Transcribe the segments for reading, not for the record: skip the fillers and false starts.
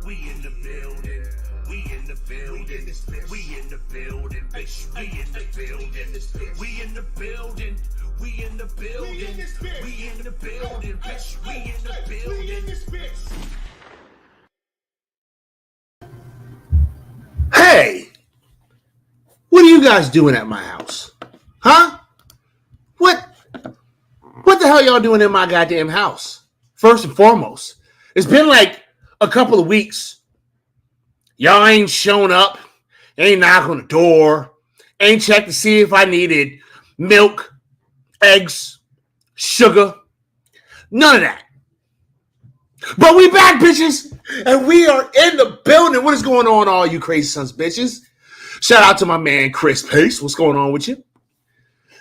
We in the building. We in the building. We in the building, bitch. We in the building. We in the building. We in the building. We in the building, bitch. We in the building. Hey, what are you guys doing at my house? Huh? What the hell y'all doing in my goddamn house? First and foremost, it's been like a couple of weeks. Y'all ain't shown up, ain't knocked on the door, ain't checked to see if I needed milk, eggs, sugar, none of that. But we back, bitches, and we are in the building. What is going on, all you crazy sons of bitches? Shout out to my man, Chris Pace. What's going on with you?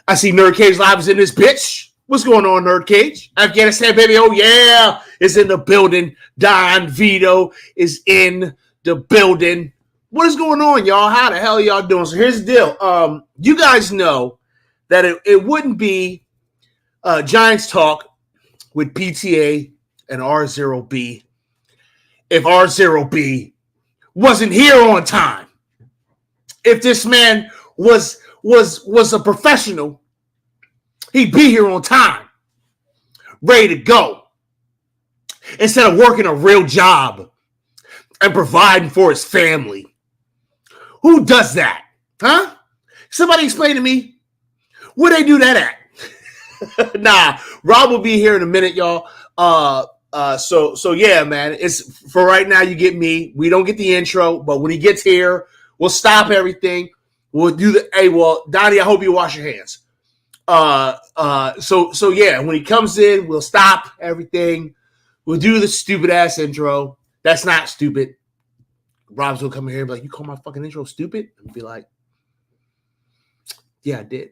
I see Nerd Cage Live is in this bitch. What's going on, Nerd Cage? Afghanistan, baby. Oh, yeah. Is in the building. Don Vito is in the building. What is going on, y'all? How the hell are y'all doing? So here's the deal. You guys know that it wouldn't be Giants Talk with PTA and RZeroB if RZeroB wasn't here on time. If this man was a professional, he'd be here on time, ready to go, instead of working a real job and providing for his family. Who does that? Huh? Somebody explain to me where they do that at. Nah, Rob will be here in a minute, y'all. So yeah, man. It's for right now. You get me. We don't get the intro, but when he gets here, we'll stop everything. We'll do the. Hey, well, Donnie, I hope you wash your hands. So yeah, when he comes in, we'll stop everything. We'll do the stupid ass intro. That's not stupid. Rob's will come in here and be like, "You call my fucking intro stupid?" And be like, "Yeah, I did."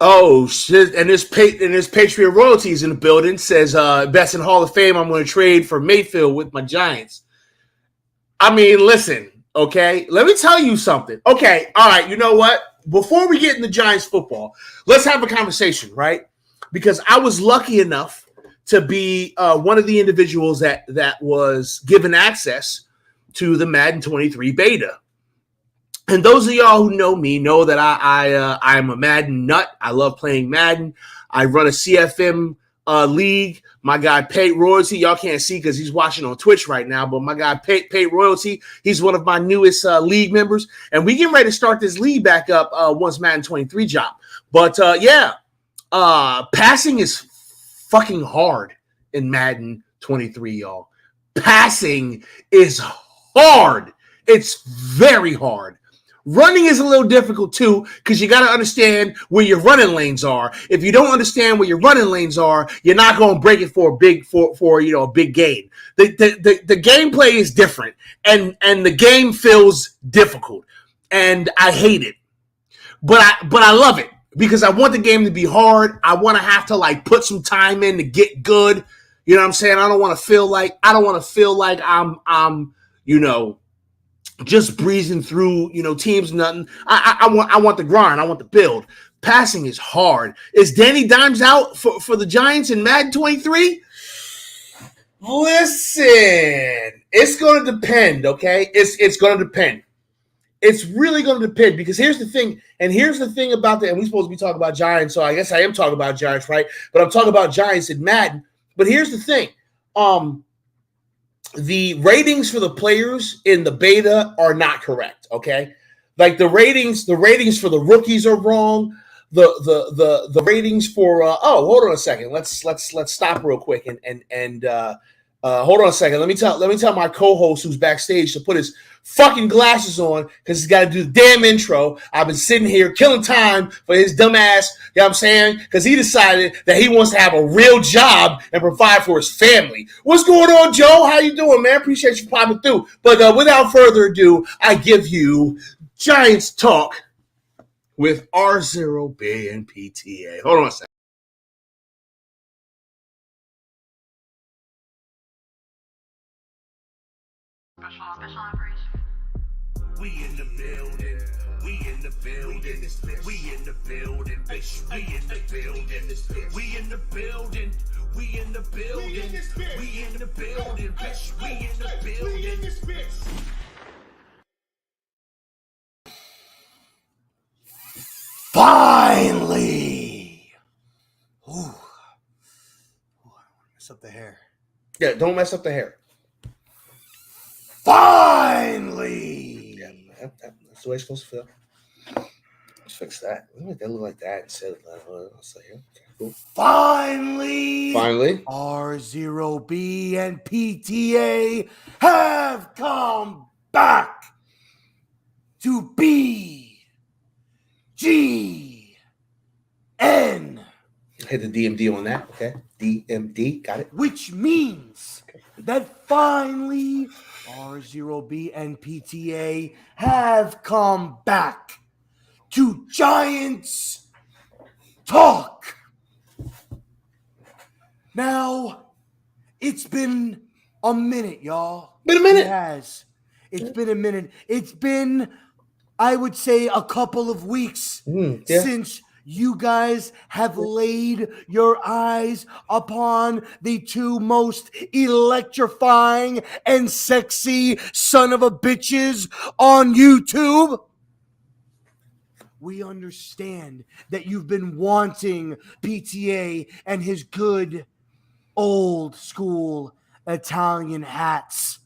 Oh shit! And this Patriot royalties in the building says, "Best in Hall of Fame. I'm going to trade for Mayfield with my Giants." I mean, listen. Okay, let me tell you something. Okay, all right. You know what? Before we get into Giants football, let's have a conversation, right? Because I was lucky enough to be one of the individuals that was given access to the Madden 23 beta. And those of y'all who know me know that I am a Madden nut. I love playing Madden. I run a CFM league. My guy Pate Royalty, y'all can't see because he's watching on Twitch right now, but my guy Pate Royalty, he's one of my newest league members, and we getting ready to start this league back up once Madden 23 drop. But yeah, passing is fucking hard in Madden 23, y'all. Passing is hard. It's very hard. Running is a little difficult too, because you got to understand where your running lanes are. If you don't understand where your running lanes are, you're not going to break it for a big a big gain. The gameplay is different, and the game feels difficult, and I hate it. But I love it because I want the game to be hard. I want to have to like put some time in to get good. You know what I'm saying? I don't want to feel like I'm just breezing through, teams, nothing. I want the grind. I want the build. Passing is hard. Is Danny Dimes out for the Giants in Madden 23? Listen, it's going to depend, okay? It's going to depend. It's really going to depend because here's the thing, and about that, and we're supposed to be talking about Giants, so I guess I am talking about Giants, right? But I'm talking about Giants in Madden. But here's the thing. The ratings for the players in the beta are not correct, okay? Like the ratings for the rookies are wrong. The ratings for hold on a second. Let's stop real quick and hold on a second. Let me tell my co-host who's backstage to put his fucking glasses on because he's got to do the damn intro. I've been sitting here killing time for his dumb ass, you know what I'm saying? Because he decided that he wants to have a real job and provide for his family. What's going on, Joe? How you doing, man? Appreciate you popping through. But without further ado, I give you Giants Talk with RZeroB and PTA. Hold on a second. We in the building. We in the building. We in the building, bitch. We in the building. We in the building. We in the building. We in the building, bitch. We in the building. Finally! Ooh. Ooh, I don't want to mess up the hair. Yeah, don't mess up the hair. Finally! Yeah, that's the way it's supposed to feel. Let's fix that. Let that look like that instead of let's say, okay, cool. Finally! RZeroB and PTA have come back to BGN. Hit the DMD on that, okay? DMD, got it. Which means that finally RZeroB and PTA have come back to Giants Talk. Now, it's been a minute, y'all. Been a minute. It has. It's been a minute. It's been, I would say, a couple of weeks since you guys have laid your eyes upon the two most electrifying and sexy son of a bitches on YouTube. We understand that you've been wanting PTA and his good old school Italian hats.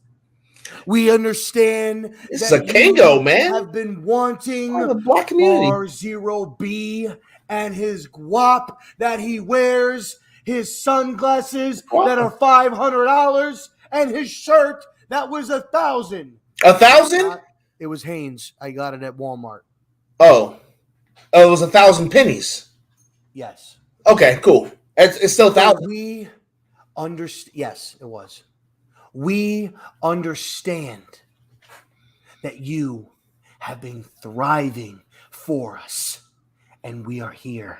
We understand This is that a Kango, man. have been wanting the black community. RZeroB and his guap that he wears, his sunglasses that are $500, and his shirt that was $1,000. 1,000? It was Hanes. I got it at Walmart. Oh, it was 1,000 pennies. Yes. Okay, cool. It's still 1,000. We understand. Yes, it was. We understand that you have been thriving for us, and we are here.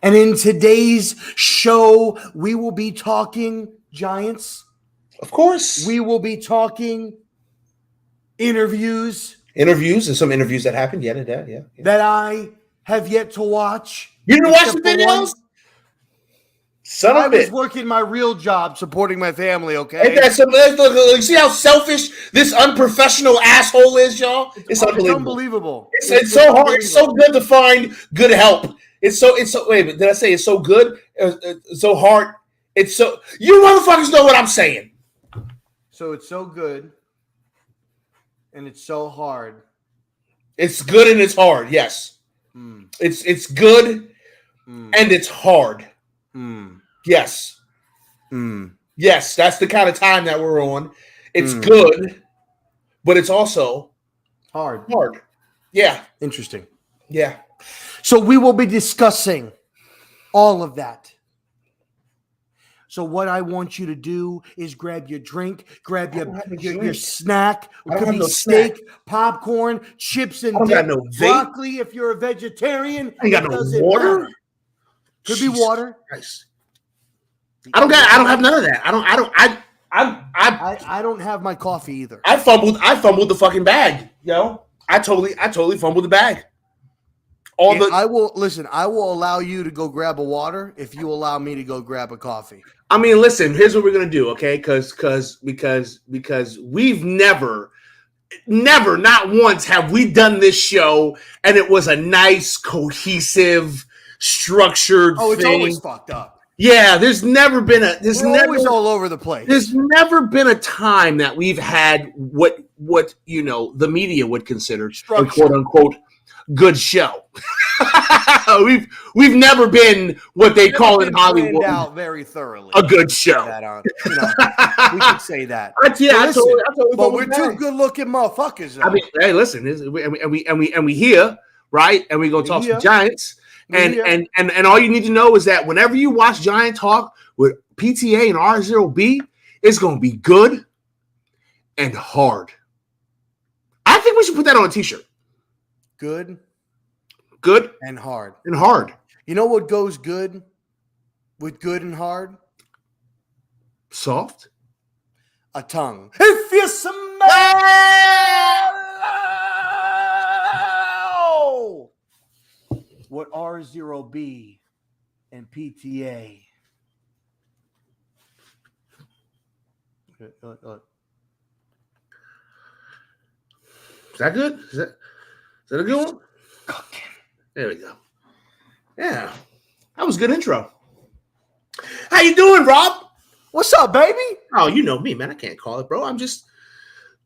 And in today's show, we will be talking Giants. Of course. We will be talking interviews. There's some interviews that happened. Yeah. That I have yet to watch. You didn't watch the videos? Son of a bitch. I was working my real job, supporting my family, okay? Ain't that some, look, see how selfish this unprofessional asshole is, y'all? It's unbelievable. It's so hard. It's so good to find good help. It's so wait a minute, did I say it's so good? It's so hard. It's so, you motherfuckers know what I'm saying. So it's so good and it's so hard. It's good and it's hard, yes. It's good and it's hard. Yes. Yes, that's the kind of time that we're on. It's good, but it's also hard. Yeah. Interesting. Yeah. So we will be discussing all of that. So what I want you to do is grab your drink, grab your snack. It could be steak, popcorn, chips and dip, broccoli if you're a vegetarian. I ain't got no water. Could be water. Christ. I don't have none of that. I don't have my coffee either. I fumbled the fucking bag, yo. I totally fumbled the bag. I will allow you to go grab a water if you allow me to go grab a coffee. I mean, listen, here's what we're gonna do, okay? Because we've never, not once have we done this show and it was a nice, cohesive, structured thing. It's always fucked up. Yeah, there's never been always all over the place. There's never been a time that we've had what the media would consider a quote unquote good show. we've never been what they call in Hollywood out very thoroughly a good show. We could say that. Yeah, but we're two good-looking motherfuckers. Though. I mean, hey, listen, and we here, right? And we gonna talk some Giants. And all you need to know is that whenever you watch Giant Talk with PTA and RZeroB, it's going to be good and hard. I think we should put that on a t-shirt. Good and hard. You know what goes good with good and hard? Soft. A tongue. If you smell what R0B and PTA. Is that good? Is that a good one? Cooking. There we go. Yeah, that was a good intro. How you doing, Rob? What's up, baby? Oh, you know me, man. I can't call it, bro. I'm just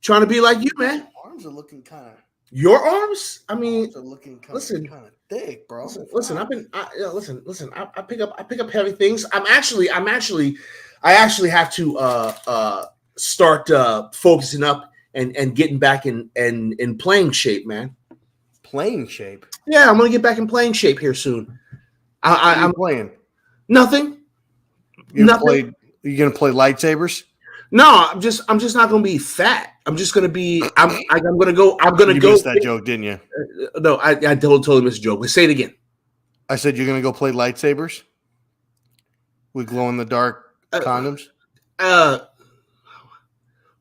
trying to be like you, man. Arms are looking kind of. Your arms? I mean, Are looking kind listen, of thick, bro. Listen. Listen. I pick up heavy things. I actually have to start focusing up and getting back in playing shape, man. Playing shape. Yeah, I'm gonna get back in playing shape here soon. I'm playing. Nothing. You Nothing. gonna play lightsabers? No, I'm just not gonna be fat. I'm just gonna be. I'm gonna go. You missed that joke, didn't you? No, I totally missed a joke. But say it again. I said you're gonna go play lightsabers with glow in the dark condoms.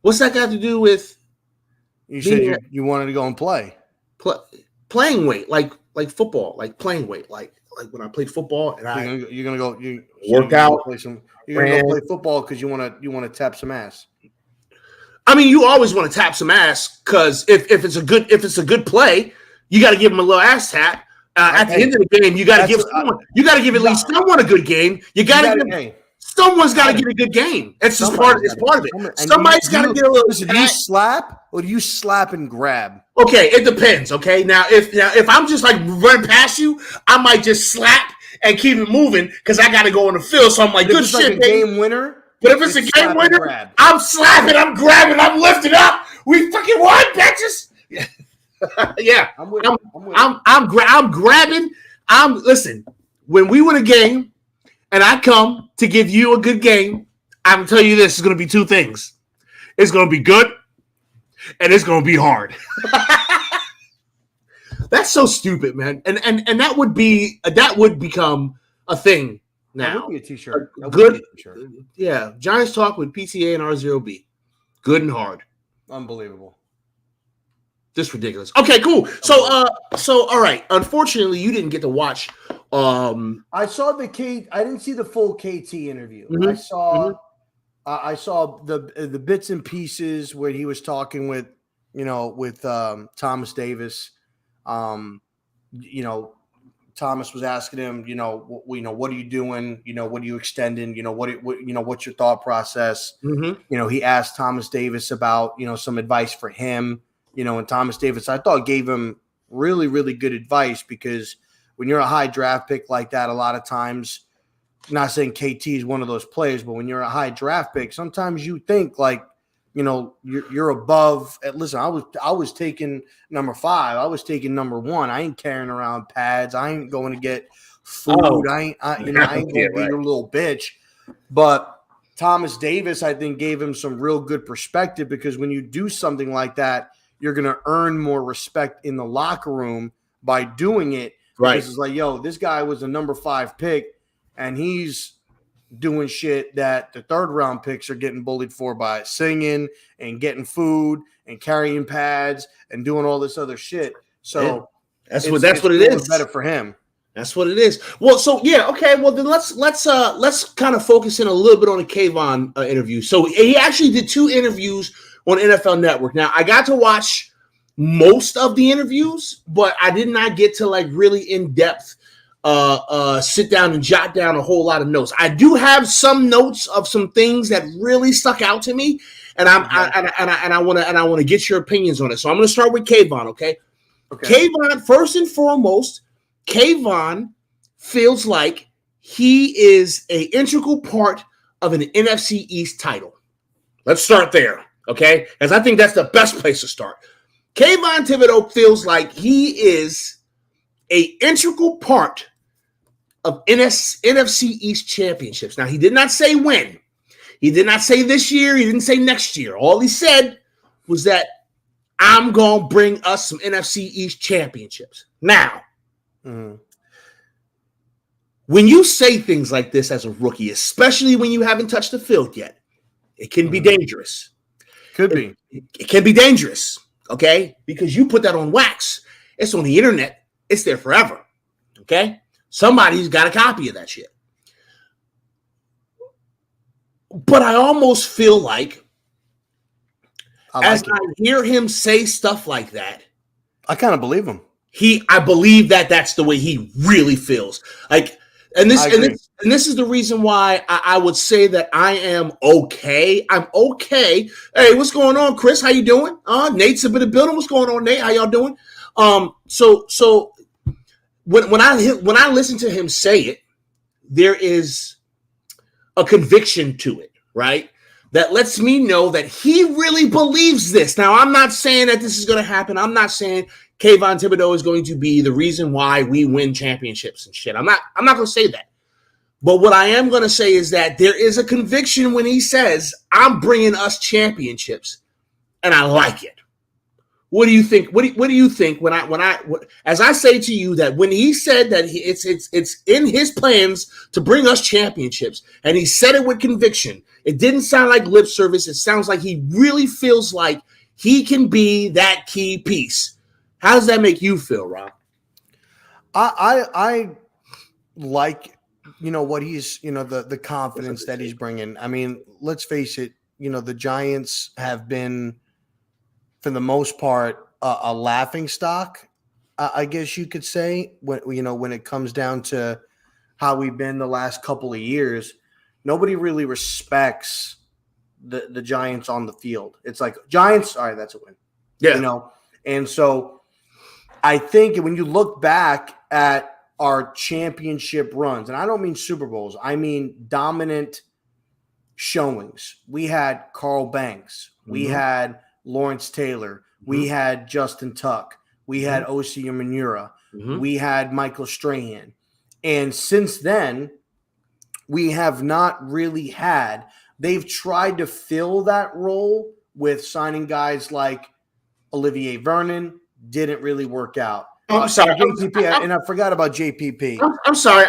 What's that got to do with? You said you wanted to go and play. Playing weight, like football, like playing weight, like when I played football and you're gonna go work out. You're gonna go play football because you want to tap some ass. I mean, you always want to tap some ass because if it's a good play, you got to give them a little ass tap. At the end of the game, you got to give someone. You got to give at least someone a good game. Someone's got to get a good game. It's just part of it. Somebody's got to get a little. Listen, do you slap or do you slap and grab? Okay, it depends. Okay, now if I'm just like running past you, I might just slap and keep it moving because I got to go on the field. So I'm like, good shit, like a game winner. But if it's a game winner, I'm slapping, I'm grabbing, I'm lifting up. We fucking won, bitches. Yeah, I'm grabbing. Listen. When we win a game, and I come to give you a good game, I'm telling you this is going to be two things. It's going to be good, and it's going to be hard. That's so stupid, man. And that would become a thing now. That would be a t-shirt. Good. Yeah. Giants Talk with PTA and R0B. Good and hard. Unbelievable. Just ridiculous. Okay, cool. So all right. Unfortunately, you didn't get to watch. I saw I didn't see the full KT interview. Mm-hmm. I saw the bits and pieces where he was talking with Thomas Davis. Thomas was asking him, what are you doing? What are you extending? What's your thought process? Mm-hmm. He asked Thomas Davis about, some advice for him, and Thomas Davis, I thought, gave him really, really good advice because when you're a high draft pick like that, a lot of times, not saying KT is one of those players, but when you're a high draft pick, sometimes you think like, you're above. Listen, I was taking number 5. I was taking number 1. I ain't carrying around pads. I ain't going to get food. I ain't going to be your little bitch. But Thomas Davis, I think, gave him some real good perspective because when you do something like that, you're going to earn more respect in the locker room by doing it. Right. Because it's like, yo, this guy was a number 5 pick, and he's doing shit that the 3rd round picks are getting bullied for by singing and getting food and carrying pads and doing all this other shit. So that's what it is. Better for him. That's what it is. Well, so yeah, okay. Well, then let's kind of focus in a little bit on the Kayvon interview. So he actually did 2 interviews on NFL Network. Now I got to watch most of the interviews, but I did not get to like really in depth sit down and jot down a whole lot of notes. I do have some notes of some things that really stuck out to me, and I want to get your opinions on it. So I'm going to start with Kayvon, okay? Kayvon, first and foremost, Kayvon feels like he is an integral part of an NFC East title. Let's start there, okay? Because I think that's the best place to start. Kayvon Thibodeau feels like he is an integral part of NFC East championships. Now, he did not say when. He did not say this year. He didn't say next year. All he said was that I'm going to bring us some NFC East championships. Now, when you say things like this as a rookie, especially when you haven't touched the field yet, it can be dangerous. It can be dangerous, okay? Because you put that on wax. It's on the internet. It's there forever. Okay? Somebody's got a copy of that shit. But I almost feel like, as I hear him say stuff like that, I kind of believe him. I believe that that's the way he really feels. Like, and this is the reason why I would say that I am okay. I'm okay. Hey, what's going on, Chris? How you doing? Nate's up in the building. What's going on, Nate? How y'all doing? So when I listen to him say it, there is a conviction to it, right? That lets me know that he really believes this. Now, I'm not saying that this is going to happen. I'm not saying Kayvon Thibodeau is going to be the reason why we win championships and shit. I'm not going to say that. But what I am going to say is that there is a conviction when he says, I'm bringing us championships, and I like it. What do you think? What do you think as I say to you that when he said that it's in his plans to bring us championships, and he said it with conviction, it didn't sound like lip service. It sounds like he really feels like he can be that key piece. How does that make you feel, Rob? I like, what he's, the confidence that he's bringing. I mean, let's face it, the Giants have been, for the most part, a laughing stock, I guess you could say, when it comes down to how we've been the last couple of years. Nobody really respects the Giants on the field. It's like, Giants, all right, that's a win. Yeah. And so I think when you look back at our championship runs, and I don't mean Super Bowls, I mean dominant showings. We had Carl Banks. We had Lawrence Taylor. We had Justin Tuck. We had O.C. Manura. We had Michael Strahan. And since then, we have not really had – they've tried to fill that role with signing guys like Olivier Vernon. Didn't really work out. I'm sorry. JPP, and I forgot about JPP. I'm sorry.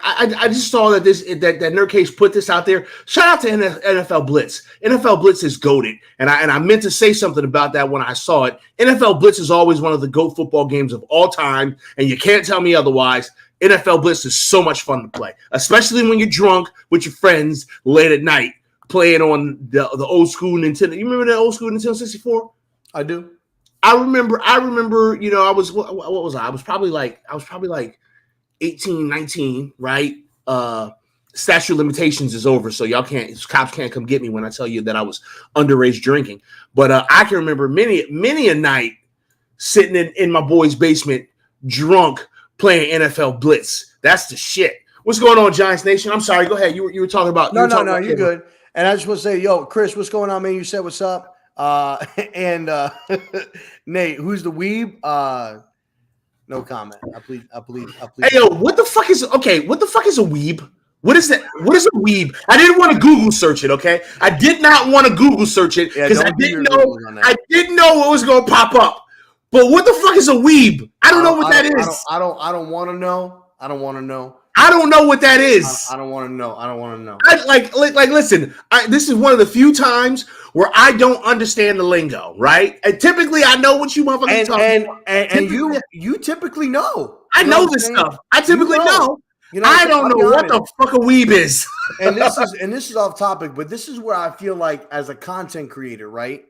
I just saw that that Nerdcase put this out there. Shout out to NFL Blitz. NFL Blitz is goated, and I meant to say something about that when I saw it. NFL Blitz is always one of the GOAT football games of all time, and you can't tell me otherwise. NFL Blitz is so much fun to play, especially when you're drunk with your friends late at night playing on the old school Nintendo. You remember that old school Nintendo 64? I do. I remember, I was, what was I? I was probably like 18, 19, right? Statute of limitations is over, so cops can't come get me when I tell you that I was underage drinking. But I can remember many a night sitting in my boy's basement, drunk, playing NFL Blitz. That's the shit. What's going on, Giants Nation? I'm sorry. Go ahead. You were talking about. No, you're good. And I just want to say, yo, Chris, what's going on, man? You said what's up. And Nate, who's the weeb? No comment. I please. Hey, yo, what the fuck is a weeb? What is that? What is a weeb? I didn't want to Google search it. Okay, I did not want to Google search it because I didn't know what was going to pop up. But what the fuck is a weeb? I don't know what that is. I don't want to know. I don't want to know. I don't know what that is. I don't want to know. Listen, this is one of the few times where I don't understand the lingo, right? And typically I know what you motherfuckers talking about. And you typically know. I know this stuff. I typically know. I don't know what the fuck a weeb is. and this is off topic, but this is where I feel like as a content creator, right?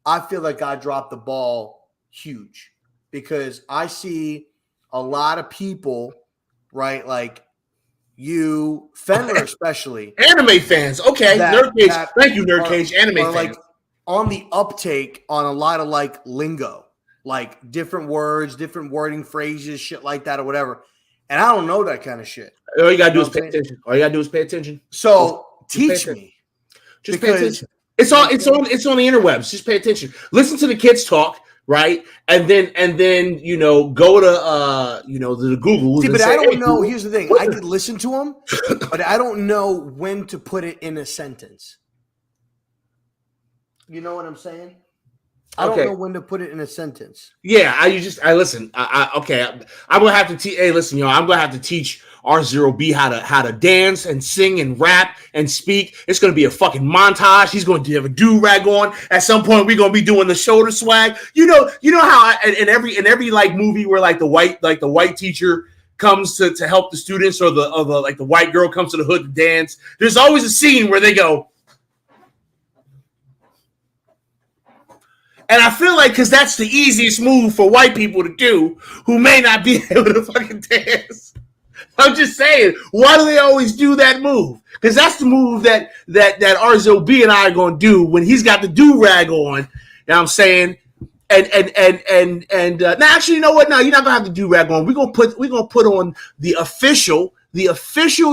I feel like I dropped the ball huge because I see a lot of people, right? Like you, Fenler especially. Anime fans. Okay. Nerdcase. Thank you, Nerdcase. Anime fans. Like on the uptake on a lot of like lingo, like different words, different wording phrases, shit like that or whatever. And I don't know that kind of shit. All you gotta do is pay attention. All you gotta do is pay attention. So teach me. Just pay attention. It's on the interwebs. Just pay attention. Listen to the kids talk, right? And then go to the Google. See, but I don't know. Here's the thing. I could listen to them, but I don't know when to put it in a sentence. You know what I'm saying? I don't know when to put it in a sentence. Yeah, I listen. I'm gonna have to teach. Hey, listen, I'm gonna have to teach RZeroB how to dance and sing and rap and speak. It's gonna be a fucking montage. He's gonna have a do-rag on. At some point, we're gonna be doing the shoulder swag. You know how in every like movie where like the white teacher comes to help the students, or the like the white girl comes to the hood to dance. There's always a scene where they go. And I feel like because that's the easiest move for white people to do who may not be able to fucking dance. I'm just saying, why do they always do that move? Because that's the move that RZeroB and I are going to do when he's got the do-rag on. You know what I'm saying? And now actually, you know what? No, you're not gonna have the do-rag on. We're gonna put on the official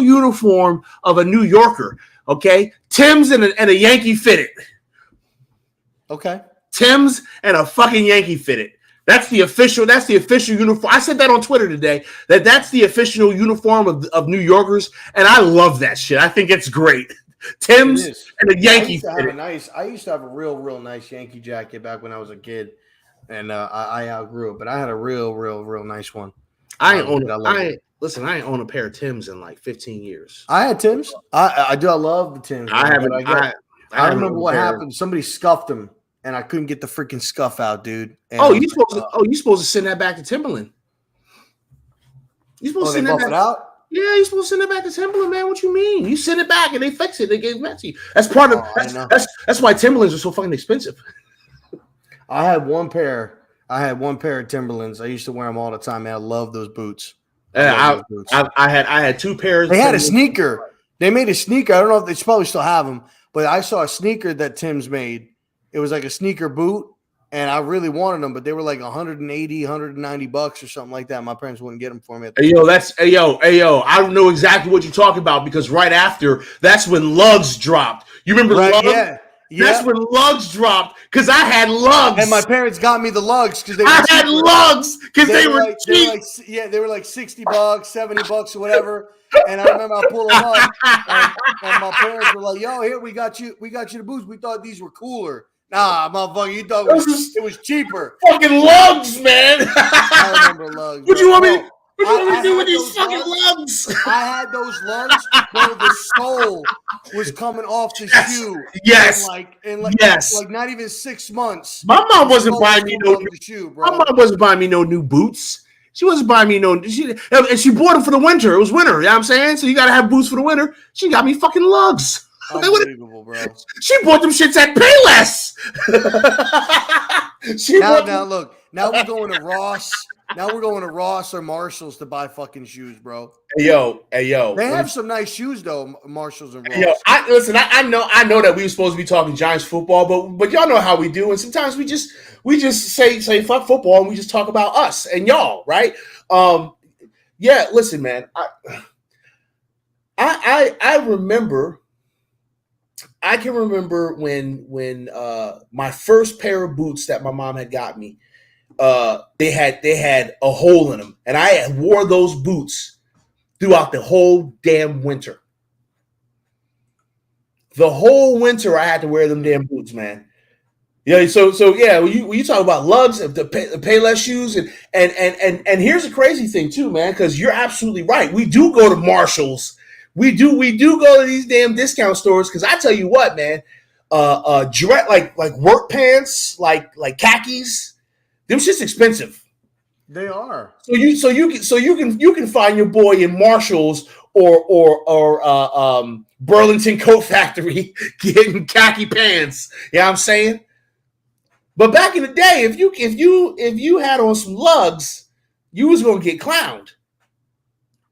uniform of a New Yorker. Okay, Tim's and a Yankee fitted. Okay. Tim's and a fucking Yankee fitted. That's the official uniform. I said that on Twitter today. That's the official uniform of New Yorkers, and I love that shit. I think it's great. Tim's and a Yankee fitted. I used to have a real nice Yankee jacket back when I was a kid, and I outgrew it. But I had a real nice one. I ain't own a pair of Tim's in like 15 years. I had Tim's. I do. I love the Tim's. I remember what happened. Somebody scuffed them. And I couldn't get the freaking scuff out, dude. And you supposed to send that back to Timberland. You supposed to send that back out? Yeah, you're supposed to send it back to Timberland, man. What you mean? You send it back and they fix it. They gave it back to you. That's part of that's why Timberlands are so fucking expensive. I had one pair of Timberlands. I used to wear them all the time, man. I love those boots. I had two pairs. They had a sneaker. They made a sneaker. I don't know if they probably still have them, but I saw a sneaker that Tim's made. It was like a sneaker boot, and I really wanted them, but they were like $180, $190 or something like that. My parents wouldn't get them for me. Hey, yo, I don't know exactly what you're talking about because right after, that's when lugs dropped. You remember lugs? Yeah. That's when lugs dropped because I had lugs. And my parents got me the lugs because I had lugs because they were cheap. They were like $60, $70 or whatever. And I remember I pulled them up, and my parents were like, "Yo, here we got you the boots. We thought these were cooler." Nah, motherfucker, you thought it was cheaper. Fucking lugs, man. I remember lugs. What you want me to do with these fucking lugs? I had those lugs where the sole was coming off the shoe. Yes. Like not even 6 months. My mom wasn't buying me no new shoe, bro. My mom wasn't buying me no new boots. She wasn't buying me and she bought them for the winter. It was winter, you know what I'm saying? So you got to have boots for the winter. She got me fucking lugs. Unbelievable, bro. She bought them shits at Payless. Now we're going to Ross. Now we're going to Ross or Marshalls to buy fucking shoes, bro. Hey yo. They have some nice shoes though, Marshalls and Ross. Yo, I know that we were supposed to be talking Giants football, but y'all know how we do, and sometimes we just say fuck football and we just talk about us and y'all, right? Yeah, listen, man. I remember. I can remember when my first pair of boots that my mom had got me, they had a hole in them, and I wore those boots throughout the whole damn winter. The whole winter, I had to wear them damn boots, man. Yeah, so yeah, when you talk about lugs, the Payless shoes, and here's the crazy thing too, man, because you're absolutely right. We do go to Marshalls. We do go to these damn discount stores because I tell you what, man, like work pants, like khakis, them shit's expensive. They are. So you can find your boy in Marshalls or Burlington Coat Factory getting khaki pants. You know what I'm saying? But back in the day, if you had on some lugs, you was gonna get clowned.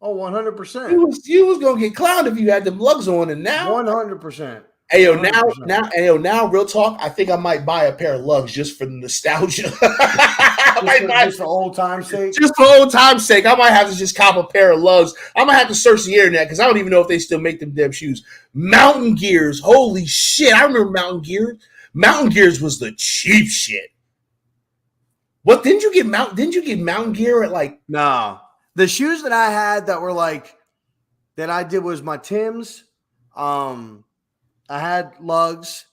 Oh, 100%. You was gonna get clowned if you had them lugs on, and now 100%. Hey yo, now, real talk. I think I might buy a pair of lugs just for nostalgia. Just for old time's sake. Just for old time's sake, I might have to just cop a pair of lugs. I might have to search the internet because I don't even know if they still make them damn shoes. Mountain Gears, holy shit! I remember Mountain Gears. Mountain Gears was the cheap shit. What didn't you get Mountain Gear at like? No. The shoes that I had that I did was my Tim's. I had lugs,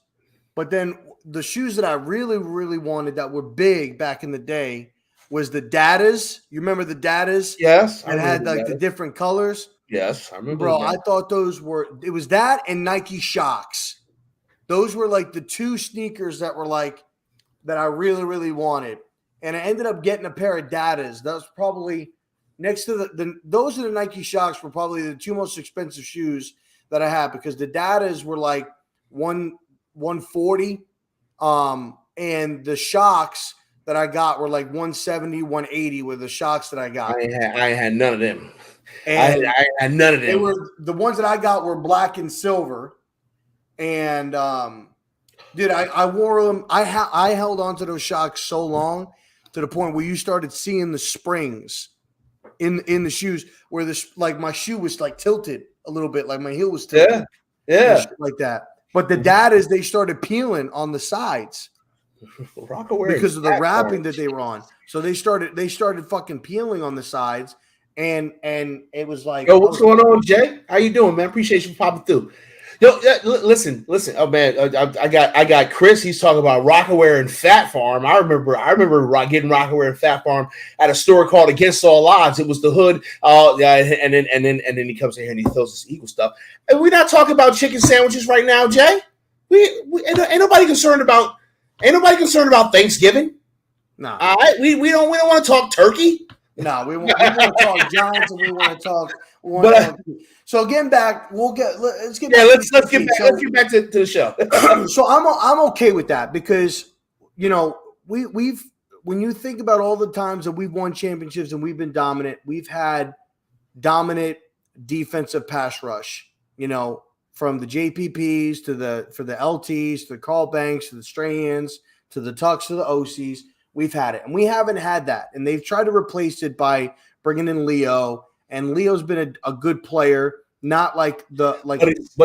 but then the shoes that I really, really wanted that were big back in the day was the Dadas. You remember the Dadas? Yes. And had like the different colors. Yes, I remember. Bro, I thought it was that and Nike Shocks. Those were like the two sneakers that I really, really wanted. And I ended up getting a pair of Dadas. That was probably next to those are the Nike Shocks were probably the two most expensive shoes that I had because the Dadas were like 140, and the Shocks that I got were like 170, 180 were the Shocks that I got. I ain't had none of them. And I had none of them. They were the ones that I got were black and silver, and dude, I wore them. I held on to those Shocks so long to the point where you started seeing the springs in the shoes where this like my shoe was like tilted a little bit, like my heel was tilted, like that. But the Dadas, they started peeling on the sides because of the wrapping that they were on. So they started fucking peeling on the sides, and it was like, yo, what's going on, Jay? How you doing, man? Appreciate you popping through. Yo, listen. Oh man, I got Chris. He's talking about Rockaware and Fat Farm. I remember getting Rockaware and Fat Farm at a store called Against All Odds. It was the hood. And then he comes in here and he throws this Eagle stuff. And we're not talking about chicken sandwiches right now, Jay. Ain't nobody concerned about Thanksgiving. No. All right, we don't want to talk turkey. No, we want to talk Giants and we want to talk. So getting back, let's get back. Let's get back to the show. So I'm okay with that because we've when you think about all the times that we've won championships and we've been dominant, we've had dominant defensive pass rush. From the JPPs to the LTs to the Carl Banks to the Strahans to the Tucks to the OCs, we've had it, and we haven't had that. And they've tried to replace it by bringing in Leo. And Leo's been a good player, not like but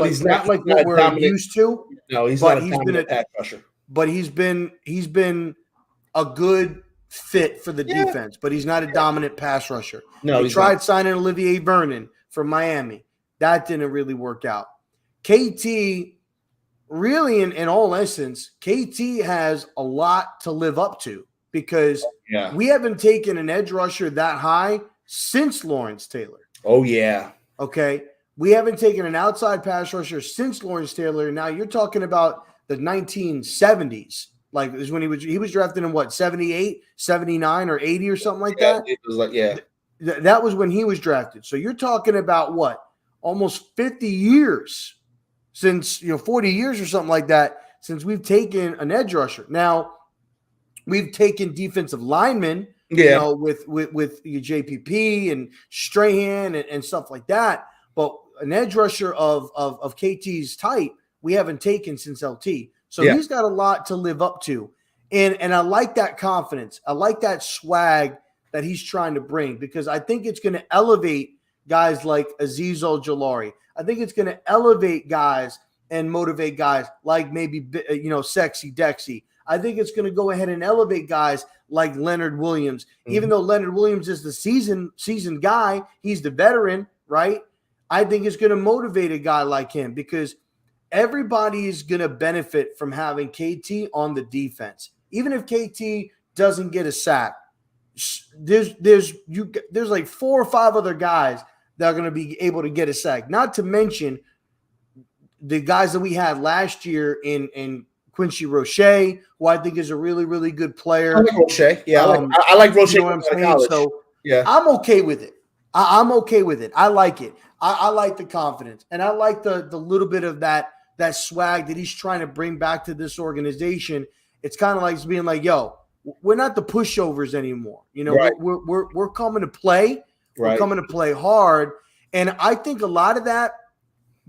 he's not like what we're used to. No, he's not a pass rusher. But he's been a good fit for the defense, but he's not a dominant pass rusher. No, he tried signing Olivier Vernon from Miami. That didn't really work out. KT, really, in all essence, KT has a lot to live up to because we haven't taken an edge rusher that high since Lawrence Taylor. Oh, yeah. Okay. We haven't taken an outside pass rusher since Lawrence Taylor. Now you're talking about the 1970s. Like is when he was drafted in what, 78, 79 or 80 or something like that? It was like, that was when he was drafted. So you're talking about what? Almost 50 years since, 40 years or something like that since we've taken an edge rusher. Now we've taken defensive linemen, with your JPP and Strahan and stuff like that. But an edge rusher of KT's type, we haven't taken since LT. So he's got a lot to live up to. And I like that confidence. I like that swag that he's trying to bring because I think it's going to elevate guys like Azeez Ojulari. I think it's going to elevate guys and motivate guys like maybe, Sexy Dexy. I think it's going to go ahead and elevate guys like Leonard Williams. Even though Leonard Williams is the seasoned guy, he's the veteran, right? I think it's going to motivate a guy like him because everybody is going to benefit from having KT on the defense. Even if KT doesn't get a sack, there's like 4 or 5 other guys that are going to be able to get a sack. Not to mention the guys that we had last year in Quincy Roche, who I think is a really, really good player. I like Roche. Yeah, I like Roche. You know what I'm saying? So I'm okay with it. I'm okay with it. I like it. I like the confidence, and I like the little bit of that swag that he's trying to bring back to this organization. It's kind of like being like, yo, we're not the pushovers anymore. We're coming to play. We're coming to play hard. And I think a lot of that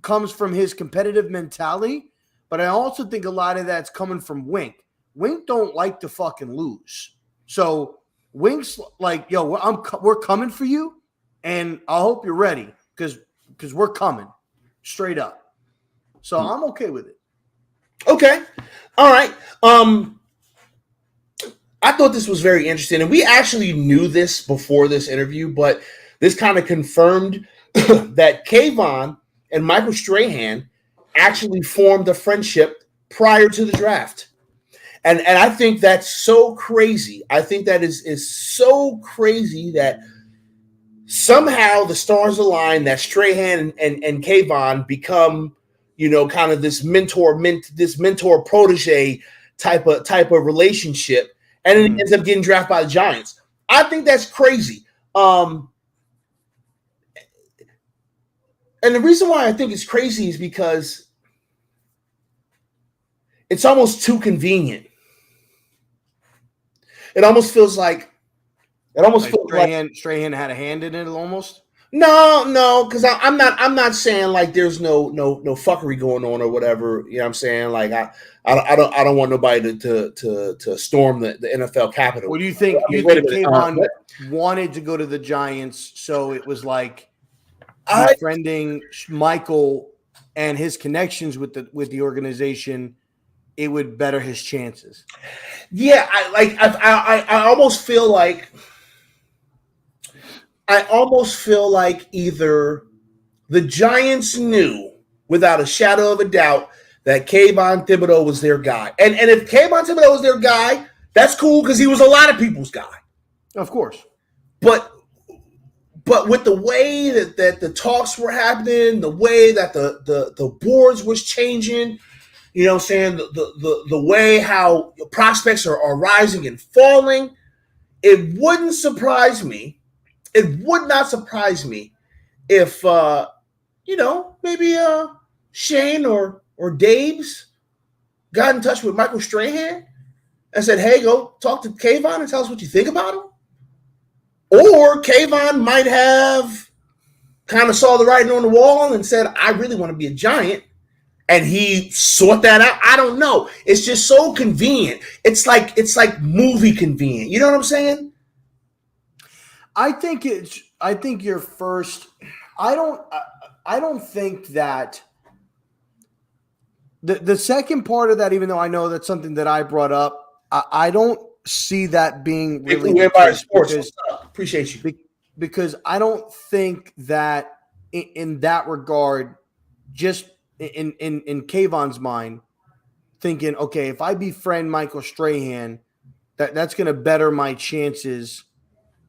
comes from his competitive mentality, but I also think a lot of that's coming from Wink. Wink don't like to fucking lose. So Wink's like, yo, we're coming for you, and I hope you're ready because we're coming straight up. So I'm okay with it. Okay. All right. I thought this was very interesting, and we actually knew this before this interview, but this kind of confirmed that Kayvon and Michael Strahan actually formed a friendship prior to the draft. And I think that's so crazy. I think that is so crazy that somehow the stars align that Strahan and Kayvon become, kind of this mentor protege type of relationship. And then he ends up getting drafted by the Giants. I think that's crazy. And the reason why I think it's crazy is because it's almost too convenient. It almost feels like Strahan had a hand in it almost. No, because I'm not saying like there's no fuckery going on or whatever. You know what I'm saying? Like I don't want nobody to storm the NFL Capitol. What do you think? You think Kayvon wanted to go to the Giants, so it was like befriending Michael and his connections with the organization, it would better his chances. Yeah, I almost feel like either the Giants knew without a shadow of a doubt that Kayvon Thibodeau was their guy. And if Kayvon Thibodeau was their guy, that's cool because he was a lot of people's guy. Of course. But with the way that the talks were happening, the way that the boards was changing, you know what I'm saying, the way how prospects are rising and falling, it wouldn't surprise me. It would not surprise me if maybe Shane or Dave's got in touch with Michael Strahan and said, "Hey, go talk to Kayvon and tell us what you think about him." Or Kayvon might have kind of saw the writing on the wall and said, "I really want to be a Giant," and he sought that out. I don't know. It's just so convenient. It's like movie convenient. You know what I'm saying? I think your first. I don't think that the second part of that, even though I know that's something that I brought up, I don't see that being really the case because, appreciate you because I don't think that in that regard, just in Kayvon's mind, thinking, okay, if I befriend Michael Strahan, that's going to better my chances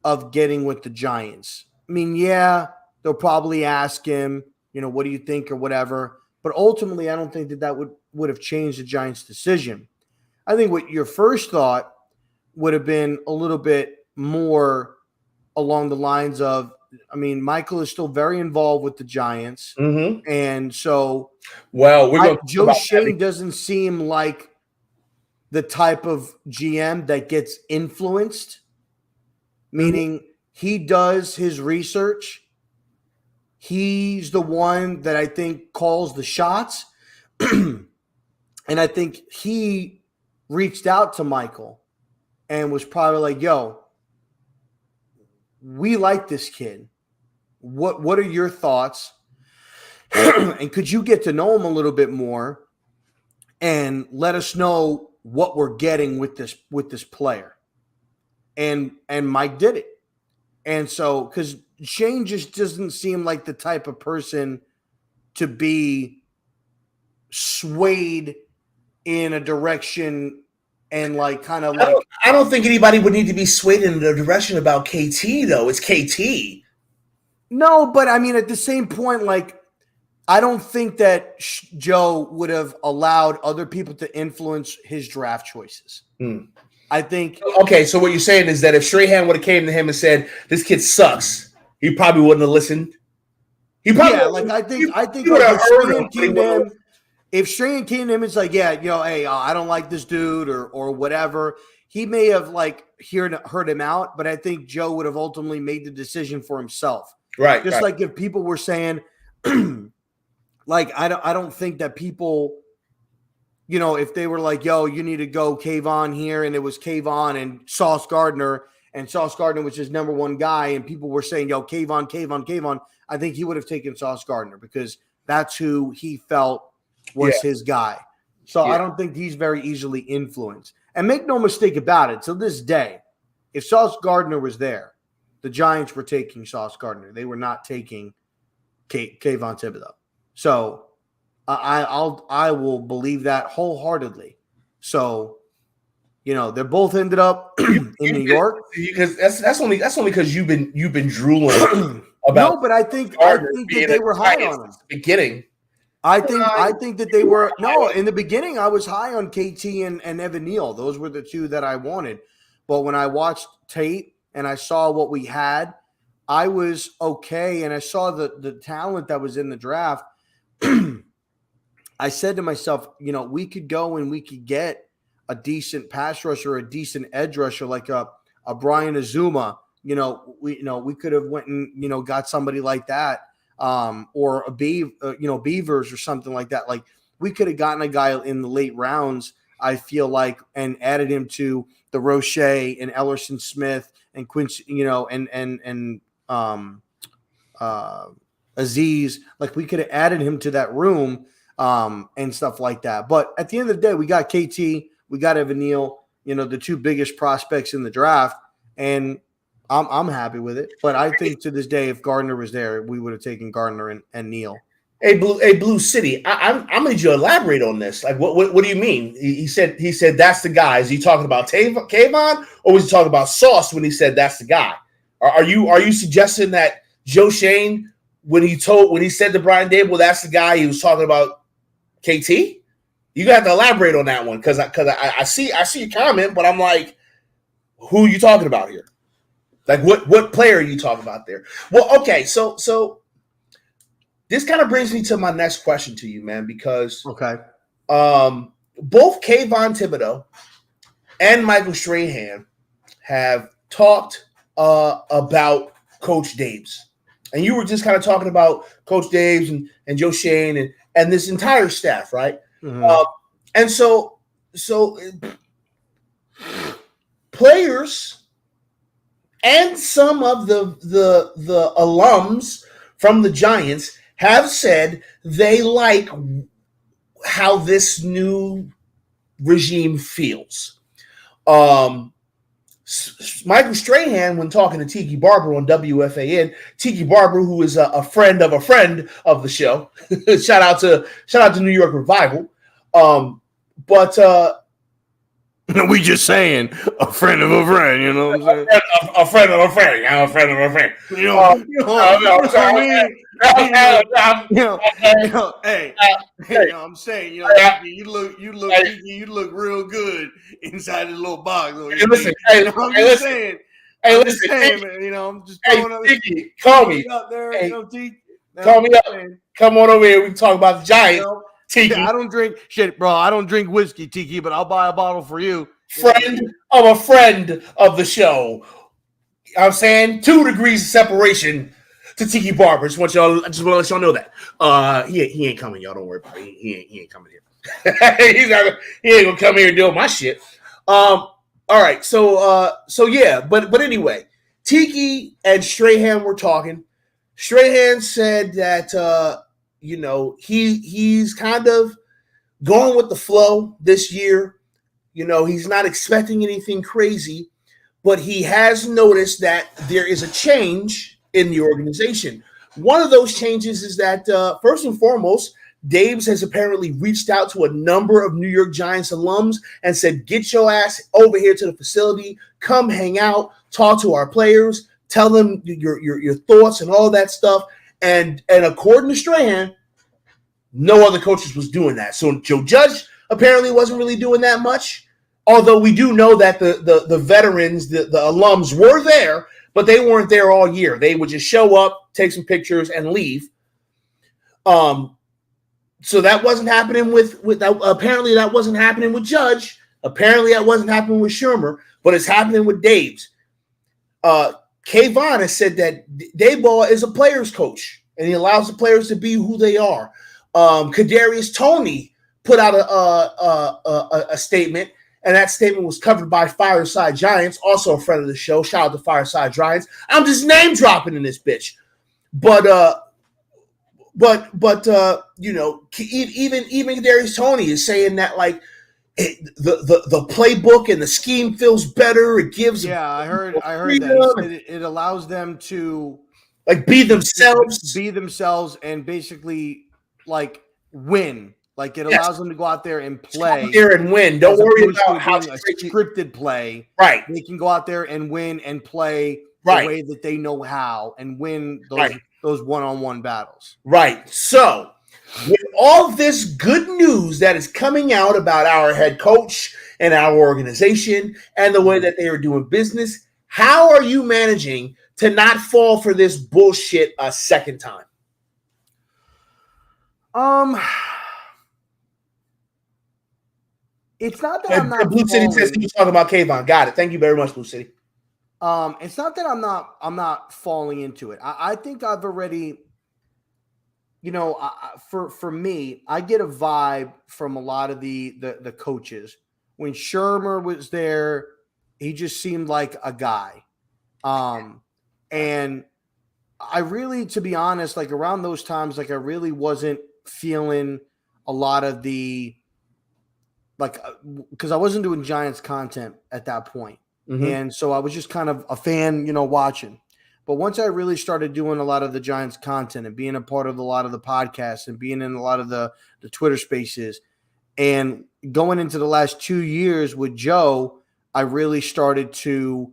of getting with the Giants. I mean, yeah, they'll probably ask him, what do you think or whatever. But ultimately, I don't think that would have changed the Giants' decision. I think what your first thought would have been a little bit more along the lines of, I mean, Michael is still very involved with the Giants. Mm-hmm. And so, Joe Shane doesn't seem like the type of GM that gets influenced. Meaning he does his research. He's the one that I think calls the shots. And I think he reached out to Michael and was probably like, "Yo, we like this kid. What are your thoughts? And could you get to know him a little bit more and let us know what we're getting with this player?" And Mike did it. And so, because Shane just doesn't seem like the type of person to be swayed in a direction and like kind of like. I don't think anybody would need to be swayed in the direction about KT, though. It's KT. No, but I mean, at the same point, like, I don't think that Joe would have allowed other people to influence his draft choices. I think. Okay, so what you're saying is that if Strahan would have came to him and said, "This kid sucks," he probably wouldn't have listened. He probably, yeah, like I think like if Strahan came to him and it's like, "Yeah, hey, I don't like this dude," or whatever, he may have like heard him out. But I think Joe would have ultimately made the decision for himself. Right. Just like if people were saying, like I don't think that people. If they were like, "Yo, you need to go Kayvon here," and it was Kayvon and Sauce Gardner, and Sauce Gardner was his number one guy, and people were saying, "Yo, Kayvon," I think he would have taken Sauce Gardner because that's who he felt was his guy. So I don't think he's very easily influenced. And make no mistake about it, to this day, if Sauce Gardner was there, the Giants were taking Sauce Gardner. They were not taking Kayvon Thibodeau. So I will believe that wholeheartedly. So, they both ended up in New York. Because that's only because you've been drooling about. No, but I think that they were high on him. Beginning. I think that they were in the beginning. I was high on KT and Evan Neal. Those were the two that I wanted. But when I watched tape and I saw what we had, I was okay, and I saw the talent that was in the draft. I said to myself, we could go and we could get a decent pass rusher, a decent edge rusher like a Brian Azuma. We could have went and got somebody like that, or a Beavers or something like that. Like we could have gotten a guy in the late rounds, I feel like, and added him to the Roche and Ellerson Smith and Quincy, and Aziz. Like we could have added him to that room, and stuff like that. But at the end of the day, we got KT, we got Evan Neal, the two biggest prospects in the draft, and I'm happy with it. But I think to this day, if Gardner was there, we would have taken Gardner and Neal. Hey, Blue City, I'm gonna need you to elaborate on this. Like, what do you mean? He said that's the guy. Is he talking about Kayvon, or was he talking about Sauce when he said that's the guy? Are you suggesting that Joe Shane, when he said to Brian Dable that's the guy, he was talking about KT? You got to elaborate on that one because I see your comment, but I'm like, who are you talking about here? Like, what player are you talking about there? Well, okay, so this kind of brings me to my next question to you, man, because both Kayvon Thibodeau and Michael Strahan have talked about Coach Daves. And you were just kind of talking about Coach Daves and Joe Shane and this entire staff, right? Mm-hmm. And so players and some of the alums from the Giants have said they like how this new regime feels. Michael Strahan, when talking to Tiki Barber on WFAN, Tiki Barber, who is a friend of the show, shout out to New York Revival. But we just saying a friend of a friend, you know what I'm saying? A friend of a friend, a friend of a friend. I'm saying, you look real good inside the little box. Listen, I'm just saying, man, I'm just throwing Tiki, call me up there, Tiki. Call me up. Come on over here. We can talk about the Giants. Tiki. I don't drink shit, bro. I don't drink whiskey, Tiki, but I'll buy a bottle for you. Friend of a friend of the show. I'm saying 2 degrees of separation to Tiki Barber. I just want to let y'all know that. He ain't coming, y'all. Don't worry about it. He ain't coming here. He ain't gonna come here and deal with my shit. All right. So yeah, but anyway, Tiki and Strahan were talking. Strahan said that he's kind of going with the flow this year. He's not expecting anything crazy, but he has noticed that there is a change in the organization. One of those changes is that, first and foremost, Daves has apparently reached out to a number of New York Giants alums and said, get your ass over here to the facility, come hang out, talk to our players, tell them your thoughts and all that stuff. And according to Strahan, no other coaches was doing that. So Joe Judge apparently wasn't really doing that much, although we do know that the veterans, the alums were there, but they weren't there all year. They would just show up, take some pictures, and leave. So that wasn't happening with apparently that wasn't happening with Judge. Apparently that wasn't happening with Shermer, but it's happening with Daves. Kayvon has said that Dayball is a player's coach, and he allows the players to be who they are. Kadarius Toney put out a statement, and that statement was covered by Fireside Giants, also a friend of the show. Shout out to Fireside Giants. I'm just name dropping in this bitch, but even Kadarius Toney is saying that like the playbook and the scheme feels better. It gives I heard that it allows them to like be themselves, and basically like win. Like it allows them to go out there and play. And win. Don't worry about how a scripted play. Right. They can go out there and win and play the way that they know how and win those one-on-one battles. Right. So with all this good news that is coming out about our head coach and our organization and the way that they are doing business, How are you managing to not fall for this bullshit a second time? It's not that I'm not Blue City says you talking about Kayvon. Got it. Thank you very much, Blue City. It's not that I'm not falling into it. I think I've already, for me, I get a vibe from a lot of the coaches. When Shermer was there, he just seemed like a guy. And I really, to be honest, like around those times, like I really wasn't feeling a lot of the, like, because I wasn't doing Giants content at that point. Mm-hmm. And so I was just kind of a fan, watching. But once I really started doing a lot of the Giants content and being a part of a lot of the podcasts and being in a lot of the Twitter spaces and going into the last 2 years with Joe, I really started to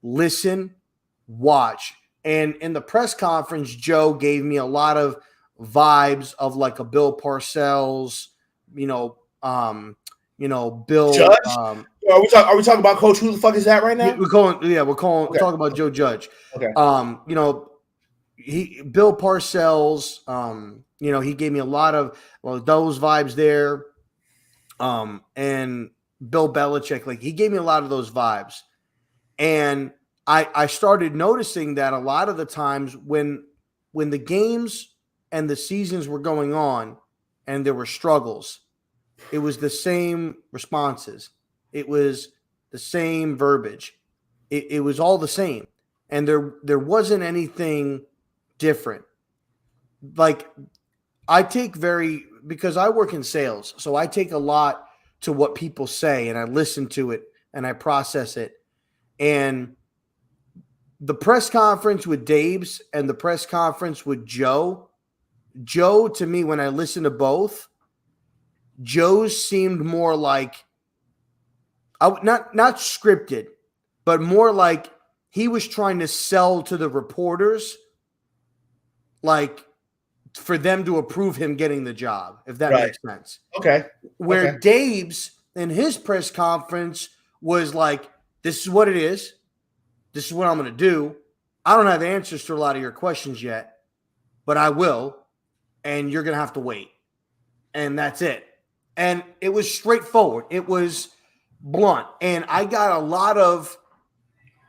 listen, watch. And in the press conference, Joe gave me a lot of vibes of like a Bill Parcells, Bill Judge? Are we talking about Coach? Who the fuck is that right now? We're talking about Joe Judge. Okay. Bill Parcells, he gave me a lot of those vibes there. And Bill Belichick, like he gave me a lot of those vibes. And I started noticing that a lot of the times when the games and the seasons were going on and there were struggles, it was the same responses. It was the same verbiage. It was all the same. And there wasn't anything different. Like because I work in sales, so I take a lot to what people say and I listen to it and I process it. And the press conference with Dabes and the press conference with Joe, to me, when I listen to both, Joe's seemed more like not scripted, but more like he was trying to sell to the reporters, like for them to approve him getting the job, if that makes sense. Okay. Where Dabes in his press conference was like, this is what it is. This is what I'm going to do. I don't have answers to a lot of your questions yet, but I will. And you're going to have to wait. And that's it. And it was straightforward. It was blunt. And I got a lot of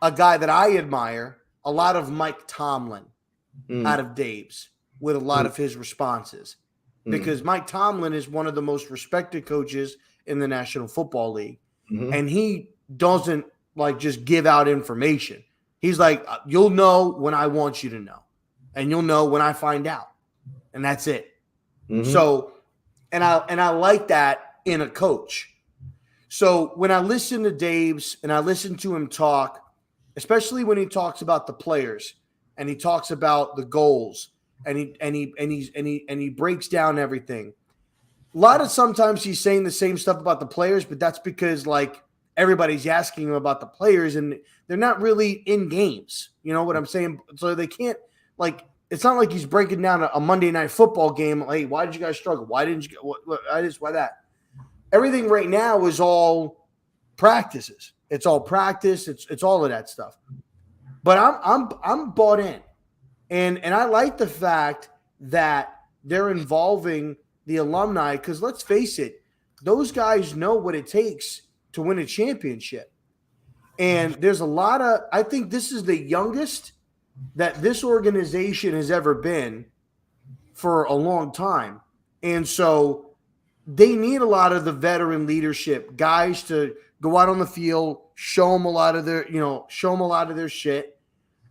a guy that I admire, a lot of Mike Tomlin out of Dabes with a lot of his responses. Because Mike Tomlin is one of the most respected coaches in the National Football League. And he doesn't like just give out information. He's like, you'll know when I want you to know. And you'll know when I find out. And that's it. So, and I like that in a coach. So when I listen to Dabes and I listen to him talk, especially when he talks about the players and he talks about the goals and he breaks down everything. A lot of sometimes he's saying the same stuff about the players, but that's because like everybody's asking him about the players and they're not really in games. You know what I'm saying? So they can't like. It's not like he's breaking down a Monday Night Football game. Like, hey, why did you guys struggle? Why didn't you get why that? Everything right now is all practices. It's all practice. It's all of that stuff. But I'm bought in. And I like the fact that they're involving the alumni because let's face it, those guys know what it takes to win a championship. And there's a lot of – I think this is the youngest that this organization has ever been for a long time. And so they need a lot of the veteran leadership guys to go out on the field, show them a lot of their shit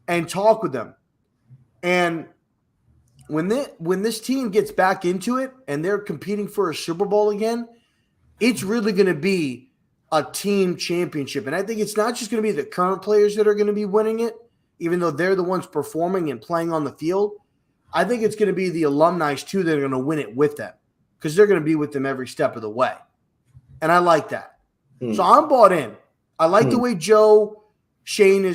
and talk with them. And when this team gets back into it and they're competing for a Super Bowl again, it's really going to be a team championship. And I think it's not just going to be the current players that are going to be winning it, even though they're the ones performing and playing on the field. I think it's going to be the alumni too that are going to win it with them because they're going to be with them every step of the way. And I like that. So I'm bought in. I like the way Joe Shane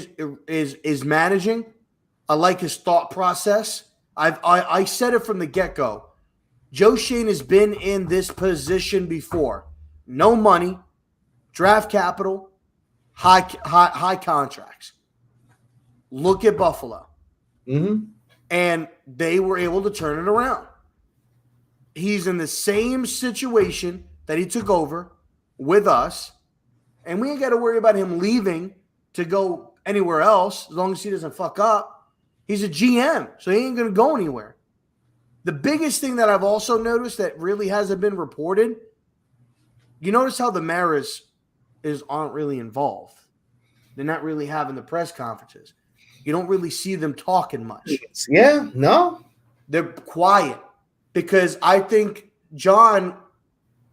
is managing. I like his thought process. I said it from the get-go. Joe Shane has been in this position before. No money, draft capital, high contracts. Look at Buffalo. Mm-hmm. And they were able to turn it around. He's in the same situation that he took over with us, and we ain't got to worry about him leaving to go anywhere else as long as he doesn't fuck up. He's a GM, so he ain't going to go anywhere. The biggest thing that I've also noticed that really hasn't been reported, you notice how the Maras aren't really involved. They're not really having the press conferences. You don't really see them talking much. Yeah, no. They're quiet because I think John,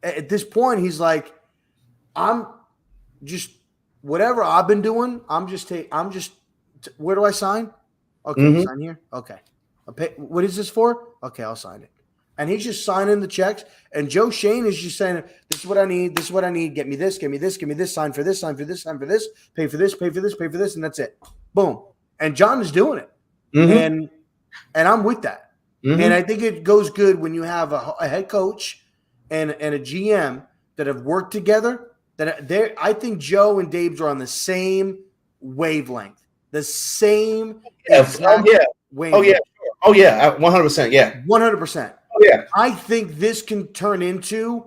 at this point, he's like, I'm just whatever I've been doing. Where do I sign? Okay, sign here. Okay. What is this for? Okay, I'll sign it. And he's just signing the checks. And Joe Shane is just saying, this is what I need. This is what I need. Get me this, give me this, give me this, sign for this, sign for this, sign for this, pay for this, pay for this, pay for this, and that's it. Boom. And John is doing it. And I'm with that. And I think it goes good when you have a head coach and a GM that have worked together. I think Joe and Dave's are on the same wavelength. The same exact wavelength. Oh, yeah. 100%. Yeah. 100%. Oh, yeah. I think this can turn into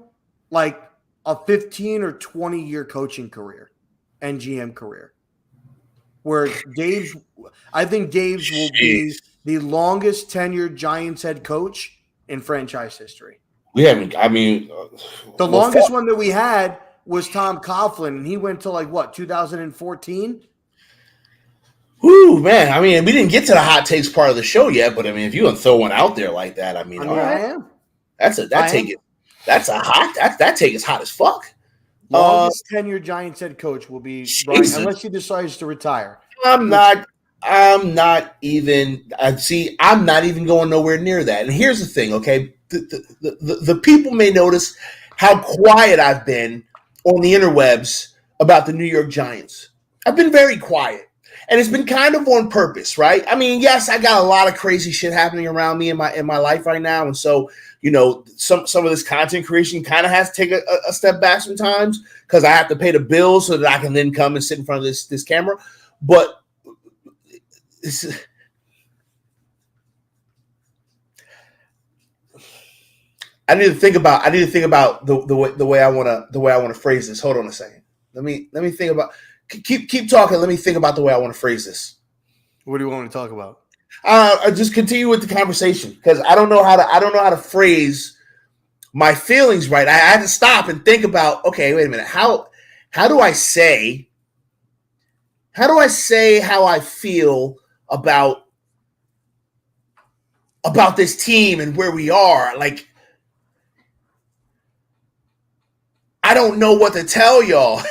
like a 15 or 20-year coaching career and GM career. Where I think Dave's will be the longest tenured Giants head coach in franchise history. The longest one that we had was Tom Coughlin, and he went to 2014? Whoo, man. I mean, we didn't get to the hot takes part of the show yet, but I mean, if you want to throw one out there like that, all right. I am. That take is hot as fuck. Longest tenured Giants head coach will be Brian, unless he decides to retire. I'm not even going nowhere near that. And here's the thing, okay? The people may notice how quiet I've been on the interwebs about the New York Giants. I've been very quiet. And it's been kind of on purpose, right? I mean, yes, I got a lot of crazy shit happening around me in my life right now. And so, some of this content creation kind of has to take a step back sometimes because I have to pay the bills so that I can then come and sit in front of this camera. But I need to think about the way I want to phrase this. Hold on a second. Let me think about. Keep talking. Let me think about the way I want to phrase this. What do you want to talk about? Just continue with the conversation because I don't know how to phrase my feelings right. I had to stop and think about. Okay, wait a minute. How do I say how I feel about this team and where we are? Like, I don't know what to tell y'all.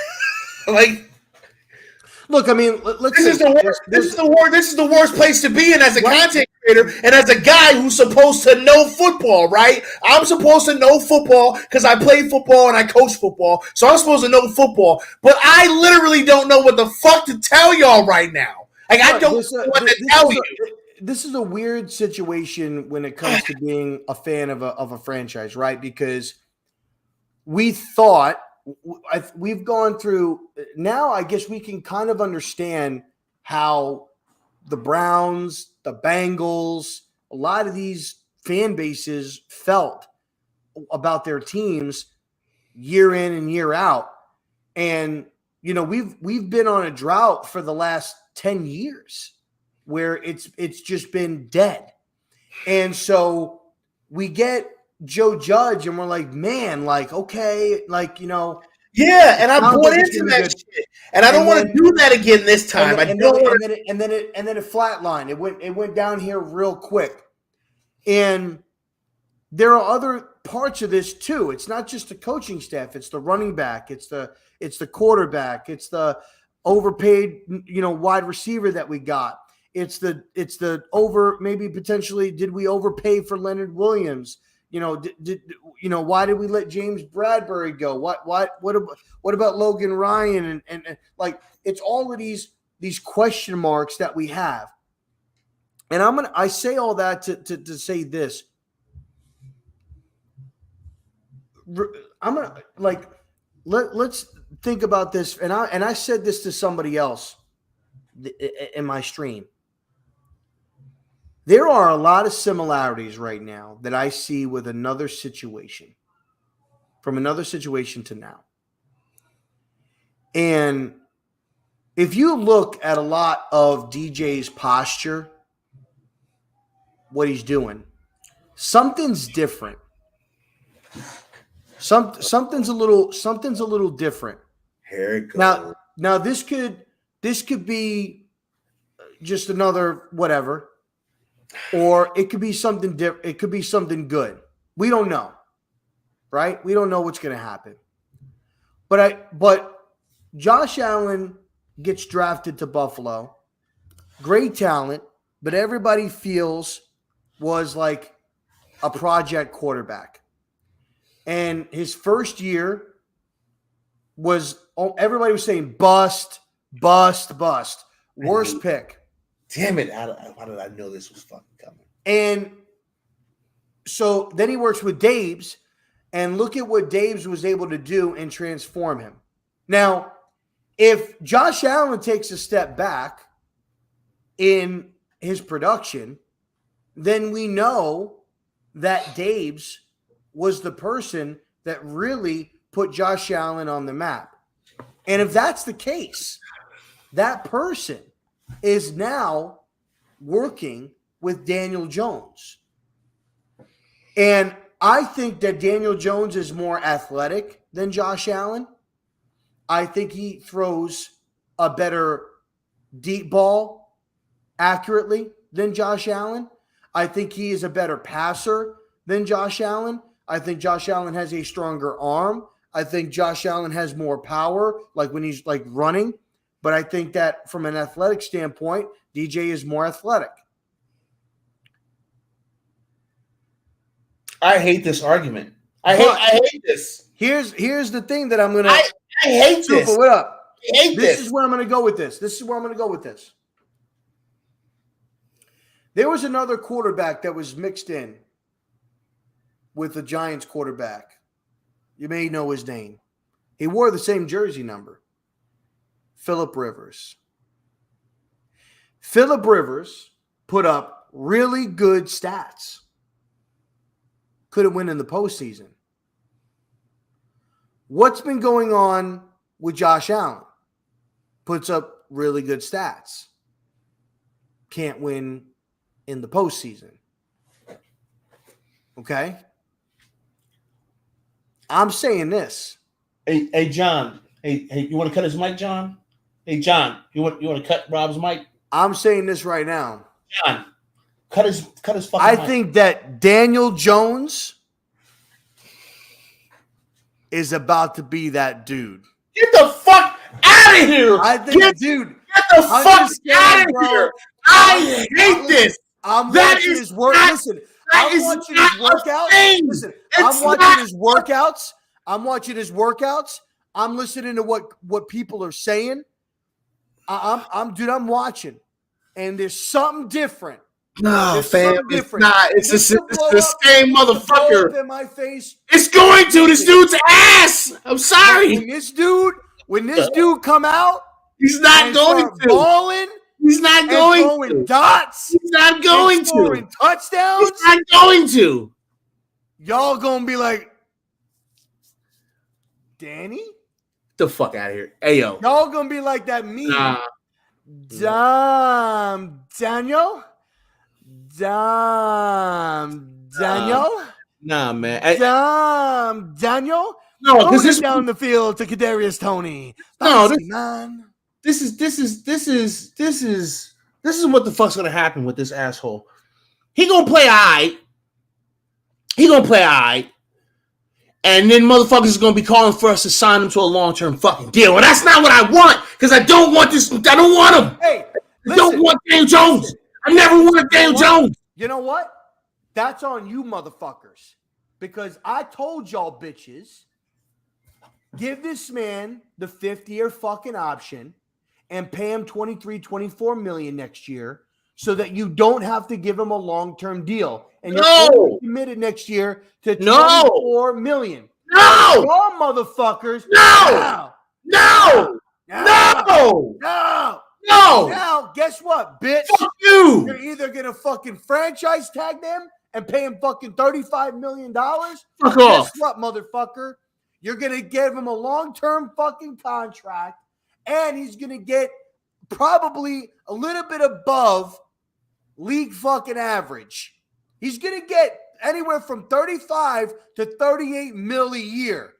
Like. Look, I mean, this is the worst place to be in as a content creator and as a guy who's supposed to know football, right? I'm supposed to know football because I play football and I coach football, so I'm supposed to know football. But I literally don't know what the fuck to tell y'all right now. Like, I don't know what to tell you. This is a weird situation when it comes to being a fan of a franchise, right? Because we thought. We've gone through now. I guess we can kind of understand how the Browns, the Bengals, a lot of these fan bases felt about their teams year in and year out. And we've been on a drought for the last 10 years where it's just been dead. And so we get Joe Judge, and we're like, man, like, okay, like, yeah, and I bought into that shit, and I don't want to do that again this time. And then it flatlined. It went down here real quick, and there are other parts of this too. It's not just the coaching staff; it's the running back, it's the quarterback, it's the overpaid, wide receiver that we got. It's the maybe potentially did we overpay for Leonard Williams? Why did we let James Bradbury go? What about Logan Ryan? And like, it's all of these question marks that we have. And I say all that to say this. Let's think about this. And I said this to somebody else in my stream. There are a lot of similarities right now that I see with another situation, from another situation to now. And if you look at a lot of DJ's posture, what he's doing, something's different. Something's a little different. Here it goes. Now this could be just another whatever, or it could be something different. It could be something good. We don't know, right? We don't know what's going to happen. But Josh Allen gets drafted to Buffalo. Great talent, but everybody feels was like a project quarterback. And his first year was, everybody was saying bust. Worst pick. Damn it. Why did I know this was fucking coming? And so then he works with Daves, and look at what Daves was able to do and transform him. Now, if Josh Allen takes a step back in his production, then we know that Daves was the person that really put Josh Allen on the map. And if that's the case, that person is now working with Daniel Jones. And I think that Daniel Jones is more athletic than Josh Allen. I think he throws a better deep ball accurately than Josh Allen. I think he is a better passer than Josh Allen. I think Josh Allen has a stronger arm. I think Josh Allen has more power, like when he's like running. But I think that from an athletic standpoint, DJ is more athletic. I hate this argument. I hate this. Here's the thing that I'm gonna. I hate Super, this. what up? I hate this. This is where I'm gonna go with this. There was another quarterback that was mixed in with the Giants quarterback. You may know his name. He wore the same jersey number. Phillip Rivers. Phillip Rivers put up really good stats. Couldn't win in the postseason. What's been going on with Josh Allen? Puts up really good stats. Can't win in the postseason. Okay? I'm saying this. Hey, John. Hey, you want to cut his mic, John? Hey, John, you want to cut Rob's mic? I'm saying this right now. John, cut his fucking I mic. think that Daniel Jones is about to be that dude. Get the fuck out of here! I think, dude. Get the fuck out of here! I hate this. I'm watching his work. Listen, I'm watching his workouts. Listen, I'm watching his workouts. I'm listening to what people are saying. I'm watching, and there's something different. No, fam, it's not. It's the same motherfucker. In my face. It's going to this dude's ass. I'm sorry. When this dude come out, he's not going to. Balling, he's not going throwing dots. He's not going to. Scoring touchdowns. He's not going to. Y'all gonna be like, Danny? Get the fuck out of here. Hey, yo. Y'all gonna be like that meme. Daniel? Daniel? Nah, man. Daniel? No, because this down the field to Kadarius Toney. No, this is what the fuck's gonna happen with this asshole. He gonna play alright. And then motherfuckers is gonna be calling for us to sign him to a long-term fucking deal. And that's not what I want, because I don't want this. I don't want him. Hey, I don't want Daniel Jones. I never wanted Daniel Jones. You know what? That's on you, motherfuckers. Because I told y'all bitches, give this man the 5th-year fucking option and pay him $23-24 million next year so that you don't have to give him a long-term deal. And you're only committed next year to $24 million. No! Y'all motherfuckers. No! No. Now, guess what, bitch? Fuck you. You're either gonna fucking franchise tag them and pay him fucking $35 million. Fuck Guess off. what, motherfucker? You're gonna give him a long-term fucking contract, and he's gonna get probably a little bit above league fucking average. He's gonna get anywhere from 35 to 38 mil a year.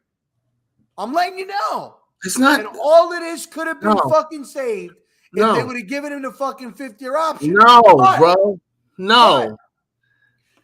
I'm letting you know. It's not. And all it is could have been No. fucking saved if they would have given him the fucking 5th-year option. No, But- bro. No. but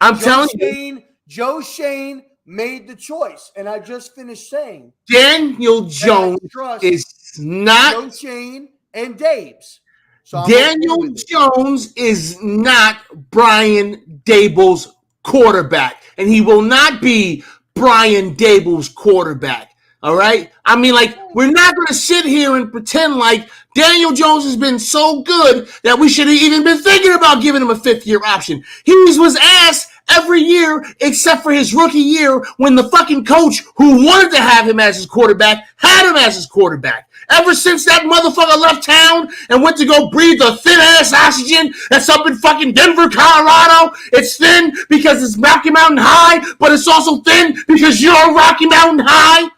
I'm telling you. Joe Shane made the choice, and I just finished saying Daniel Jones is not. Joe Shane and Dave's. So Daniel Jones is not Brian Dable's quarterback, and he will not be Brian Dable's quarterback. All right? I mean, like, we're not going to sit here and pretend like Daniel Jones has been so good that we should have even been thinking about giving him a 5th-year option. He was asked every year except for his rookie year when the fucking coach who wanted to have him as his quarterback had him as his quarterback. Ever since that motherfucker left town and went to go breathe the thin-ass oxygen that's up in fucking Denver, Colorado, it's thin because it's Rocky Mountain High, but it's also thin because you're Rocky Mountain High.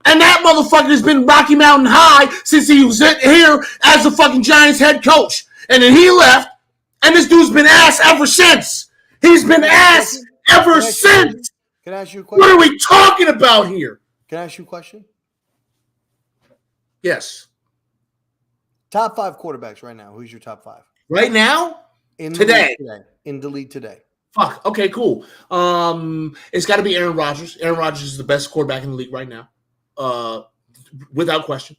And that motherfucker has been Rocky Mountain High since he was here as the fucking Giants head coach. And then he left, and this dude's been ass ever since. He's been ass ever since. Can I ask you a question? What are we talking about here? Can I ask you a question? Yes. Top 5 quarterbacks right now. Who's your top 5? Right now? Today. In the league today. Fuck. Okay, cool. It's got to be Aaron Rodgers. Aaron Rodgers is the best quarterback in the league right now. Without question.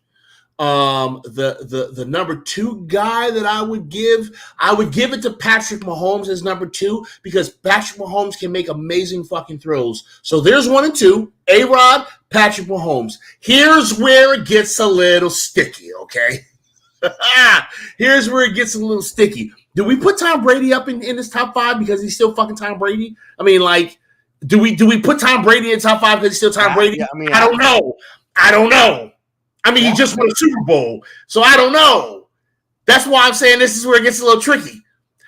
The number 2 guy that I would give it to Patrick Mahomes as number 2 because Patrick Mahomes can make amazing fucking throws. So there's 1 and 2, A-Rod, Patrick Mahomes. Here's where it gets a little sticky, okay? Here's where it gets a little sticky. Do we put Tom Brady up in this top 5 because he's still fucking Tom Brady? I mean, like, do we put Tom Brady in top 5 because he's still Tom Brady? Yeah, I don't know. I mean, he just won a Super Bowl, so I don't know. That's why I'm saying this is where it gets a little tricky.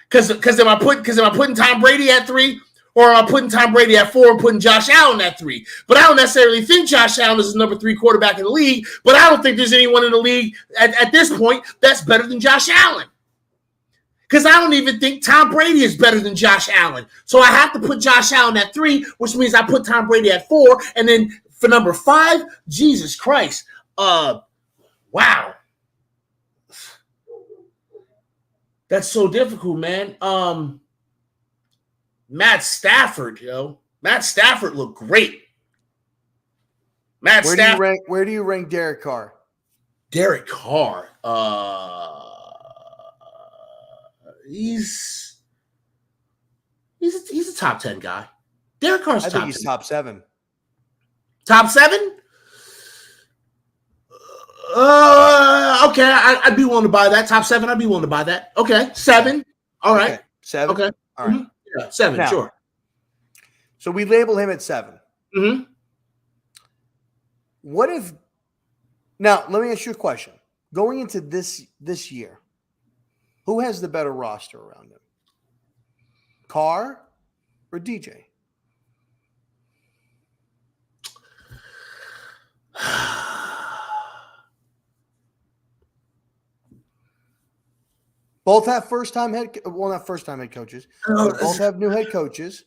Because am I putting Tom Brady at 3, or am I putting Tom Brady at 4 and putting Josh Allen at 3? But I don't necessarily think Josh Allen is the number 3 quarterback in the league. But I don't think there's anyone in the league at this point that's better than Josh Allen. Because I don't even think Tom Brady is better than Josh Allen. So I have to put Josh Allen at 3, which means I put Tom Brady at 4. And then for number 5, Jesus Christ. Wow. That's so difficult, man. Matt Stafford, yo. Matt Stafford looked great. Where do you rank Derek Carr? Derek Carr. He's a top 10 guy. Derek Carr's I think he's top 7. Top 7? Okay, I'd be willing to buy that. Top 7, I'd be willing to buy that. Okay, 7. All right. Okay. 7. Okay. All right. Mm-hmm. Yeah, 7, now, sure. So we label him at 7. Mm-hmm. What if now let me ask you a question. Going into this year, who has the better roster around him? Carr or DJ? Both have not first time head coaches. Both have new head coaches.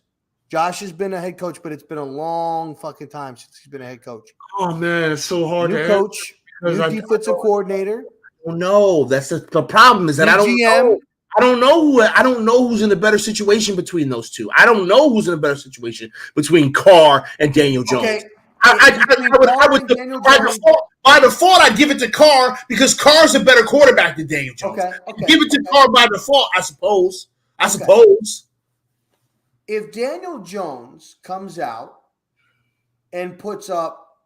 Josh has been a head coach, but it's been a long fucking time since he's been a head coach. Oh man, it's so hard. New coach, new defensive coordinator. No, that's the problem is that I don't know. I don't know who's in a better situation between those two. I don't know who's in a better situation between Carr and Daniel Jones. Okay. By default, I'd give it to Carr because Carr's a better quarterback than Daniel Jones. Okay. Give it to Carr by default, I suppose. If Daniel Jones comes out and puts up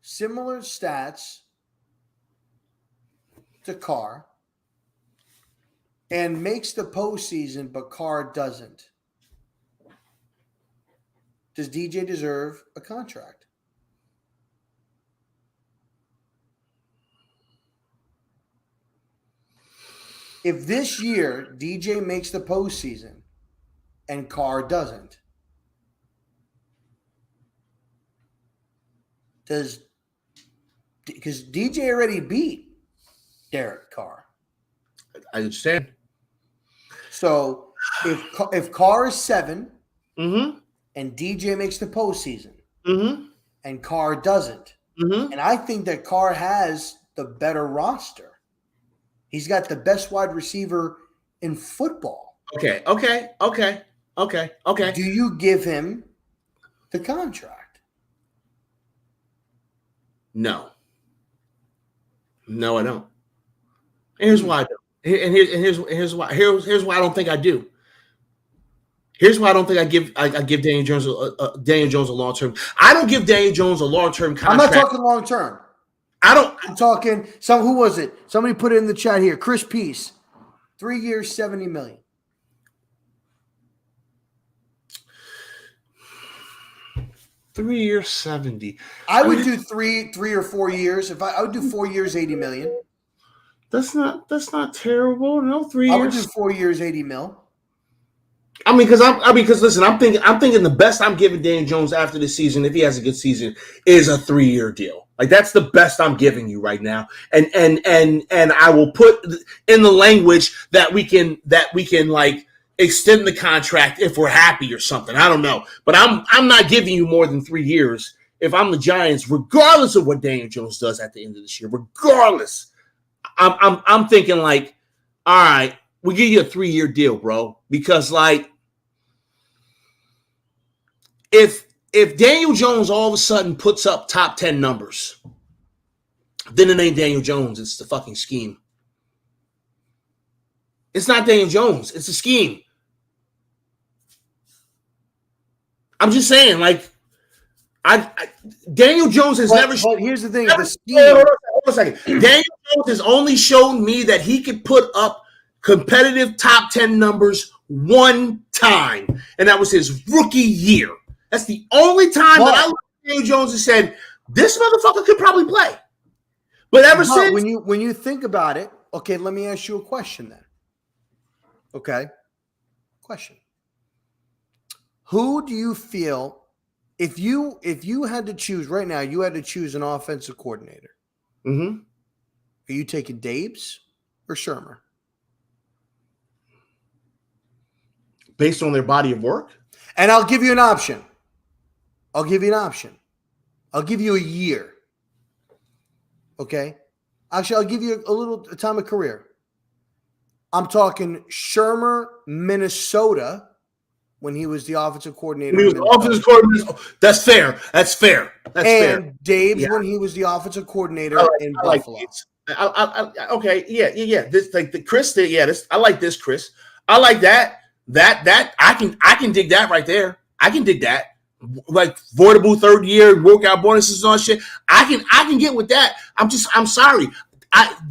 similar stats to Carr and makes the postseason, but Carr doesn't, does DJ deserve a contract? if this year DJ makes the postseason and Carr doesn't, because DJ already beat Derek Carr. I understand. So if Carr is 7 Mm-hmm. and DJ makes the postseason Mm-hmm. and Carr doesn't, Mm-hmm. and I think that Carr has the better roster. He's got the best wide receiver in football. Okay. Do you give him the contract? No, I don't. And here's why I don't. Here's why I don't think I do. Here's why I don't think I give Daniel Jones a long term. I don't give Daniel Jones a long term contract. I'm not talking long term. I'm talking who was it? Somebody put it in the chat here. Chris Peace. 3 years, $70 million. 3 years, 70. I would do three or 4 years. I would do 4 years, $80 million. That's not terrible. No, 3 years. I would do 4 years, $80 million. Because listen, I'm thinking the best I'm giving Daniel Jones after this season, if he has a good season, is a 3-year deal. Like that's the best I'm giving you right now. And I will put in the language that we can like extend the contract if we're happy or something. I don't know. But I'm not giving you more than 3 years if I'm the Giants, regardless of what Daniel Jones does at the end of this year. Regardless. I'm thinking like, all right, we'll give you a 3-year deal, bro. Because like if Daniel Jones all of a sudden puts up top 10 numbers, then it ain't Daniel Jones. It's the fucking scheme. It's not Daniel Jones. It's a scheme. I'm just saying, like, Daniel Jones has never. But here's the thing: the scheme. Hold on a second. Daniel Jones has only shown me that he could put up competitive top 10 numbers one time, and that was his rookie year. That's the only time that I looked at Daniel Jones and said, "This motherfucker could probably play." But ever since, when you think about it, okay, let me ask you a question then. Okay, question: who do you feel if you had to choose right now? You had to choose an offensive coordinator. Mm-hmm. Are you taking Dabes or Shermer? Based on their body of work? And I'll give you an option. I'll give you a year. Okay? Actually, I'll give you a little time of career. I'm talking Shermer, Minnesota, when he was the offensive coordinator. When he was offensive coordinator. That's fair. That's fair. And Dabes when he was the offensive coordinator in Buffalo. Okay, yeah. This like the Chris. I like this, Chris. I like that. That I can dig that right there. I can dig that. Like voidable 3rd year workout bonuses and all shit. I can get with that. I'm sorry.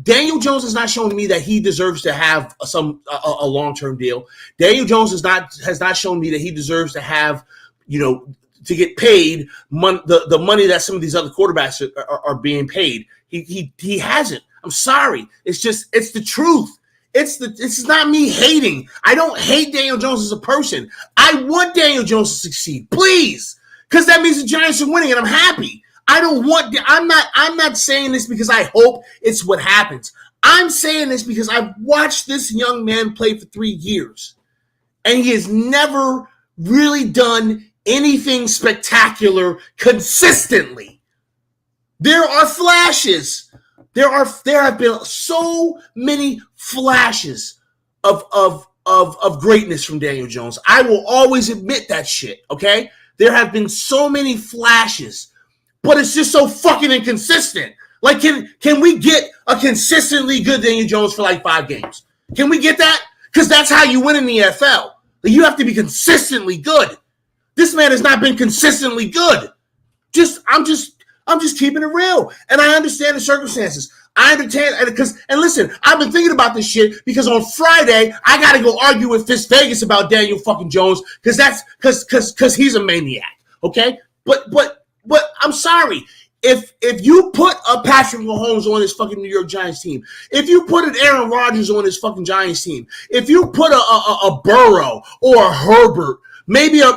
Daniel Jones has not shown me that he deserves to have a long-term deal. Daniel Jones has not shown me that he deserves to have, to get paid the money that some of these other quarterbacks are being paid. He hasn't. I'm sorry. It's the truth. This is not me hating. I don't hate Daniel Jones as a person. I want Daniel Jones to succeed, please, because that means the Giants are winning, and I'm happy. I'm not saying this because I hope it's what happens. I'm saying this because I've watched this young man play for 3 years, and he has never really done anything spectacular consistently. There are flashes. There have been so many flashes of greatness from Daniel Jones. I will always admit that shit, okay? There have been so many flashes, but it's just so fucking inconsistent. Like, can we get a consistently good Daniel Jones for like 5 games? Can we get that? Because that's how you win in the NFL. Like, you have to be consistently good. This man has not been consistently good. I'm just keeping it real. And I understand the circumstances. I understand and listen, I've been thinking about this shit because on Friday I gotta go argue with Fist Vegas about Daniel fucking Jones because he's a maniac. Okay? But I'm sorry. if you put a Patrick Mahomes on his fucking New York Giants team, if you put an Aaron Rodgers on his fucking Giants team, if you put a Burrow or a Herbert, maybe a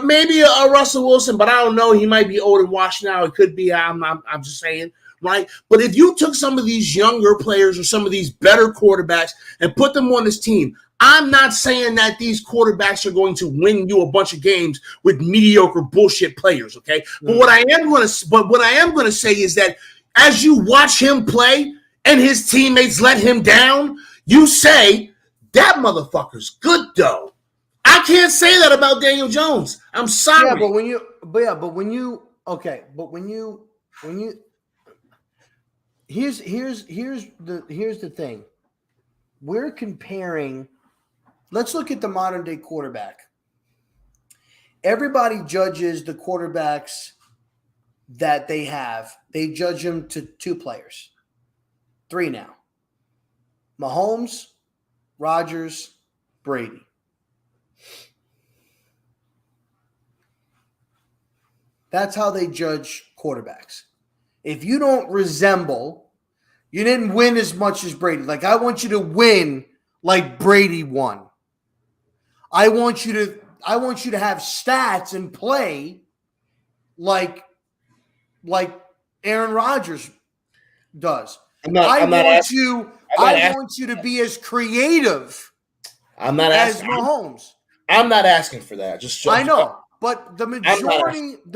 Russell Wilson, but I don't know, he might be old and washed now. It could be. I'm just saying. Right? But if you took some of these younger players or some of these better quarterbacks and put them on this team, I'm not saying that these quarterbacks are going to win you a bunch of games with mediocre bullshit players, okay? But what I am going to say is that as you watch him play and his teammates let him down, you say that motherfucker's good though. I can't say that about Daniel Jones. I'm sorry. Yeah, but when you here's the thing. We're comparing. Let's look at the modern day quarterback. Everybody judges the quarterbacks that they have. They judge them to 2 players. 3 now. Mahomes, Rodgers, Brady. That's how they judge quarterbacks. If you don't resemble, you didn't win as much as Brady. Like, I want you to win like Brady won. I want you to have stats and play like Aaron Rodgers does. I want you to be as creative as Mahomes. I'm not asking for that. I know. But the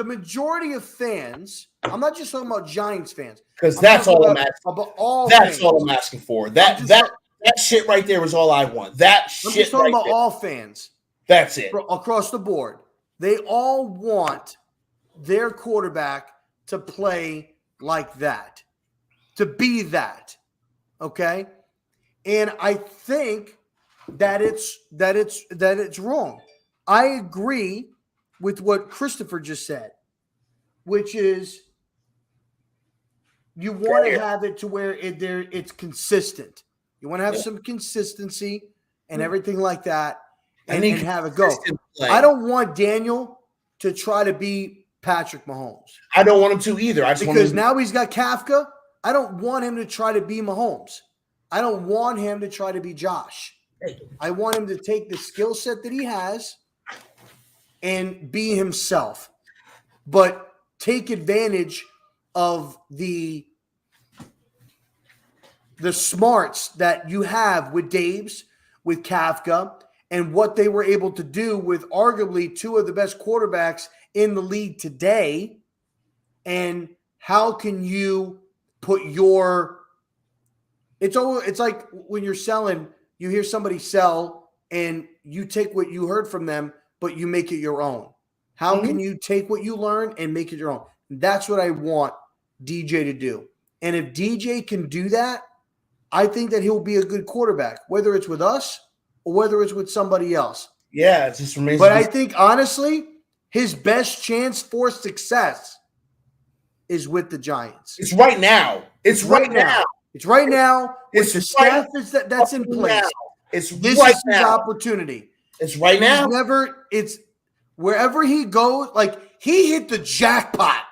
majority of fans, I'm not just talking about Giants fans. Because that's all I'm asking. All I'm asking for. That shit right there is all I want. I'm just talking about all fans. That's it. Across the board. They all want their quarterback to play like that. To be that. Okay? And I think that it's wrong. I agree with what Christopher just said, which is you want to have it to where it's consistent. You want to have some consistency and everything like that and have it go. I don't want Daniel to try to be Patrick Mahomes. I don't want him to either. Because now he's got Kafka. I don't want him to try to be Mahomes. I don't want him to try to be Josh. I want him to take the skill set that he has and be himself, but take advantage of the smarts that you have with Daves, with Kafka, and what they were able to do with arguably 2 of the best quarterbacks in the league today. And how can you put it's like when you're selling, you hear somebody sell and you take what you heard from them, but you make it your own. How can you take what you learn and make it your own? That's what I want DJ to do. And if DJ can do that, I think that he'll be a good quarterback, whether it's with us or whether it's with somebody else. Yeah, it's just amazing. But I think, honestly, his best chance for success is with the Giants. It's right now. It's right now. It's right now. With the staff that's in place. This is his opportunity. It's right now. It's wherever he goes. Like, he hit the jackpot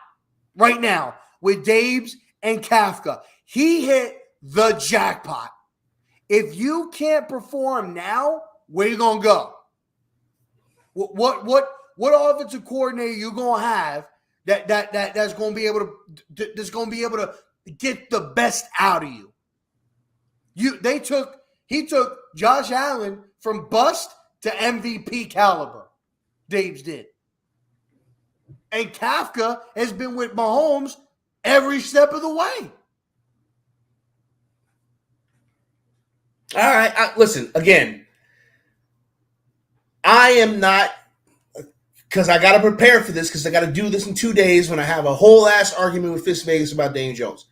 right now with Daves and Kafka. He hit the jackpot. If you can't perform now, where you gonna go? What offensive coordinator you gonna have that's gonna be able to get the best out of you? He took Josh Allen from bust to MVP caliber. Daves did. And Kafka has been with Mahomes every step of the way. All right. Listen, again, I am not, because I got to prepare for this, because I got to do this in 2 days when I have a whole ass argument with Fist Vegas about Daniel Jones.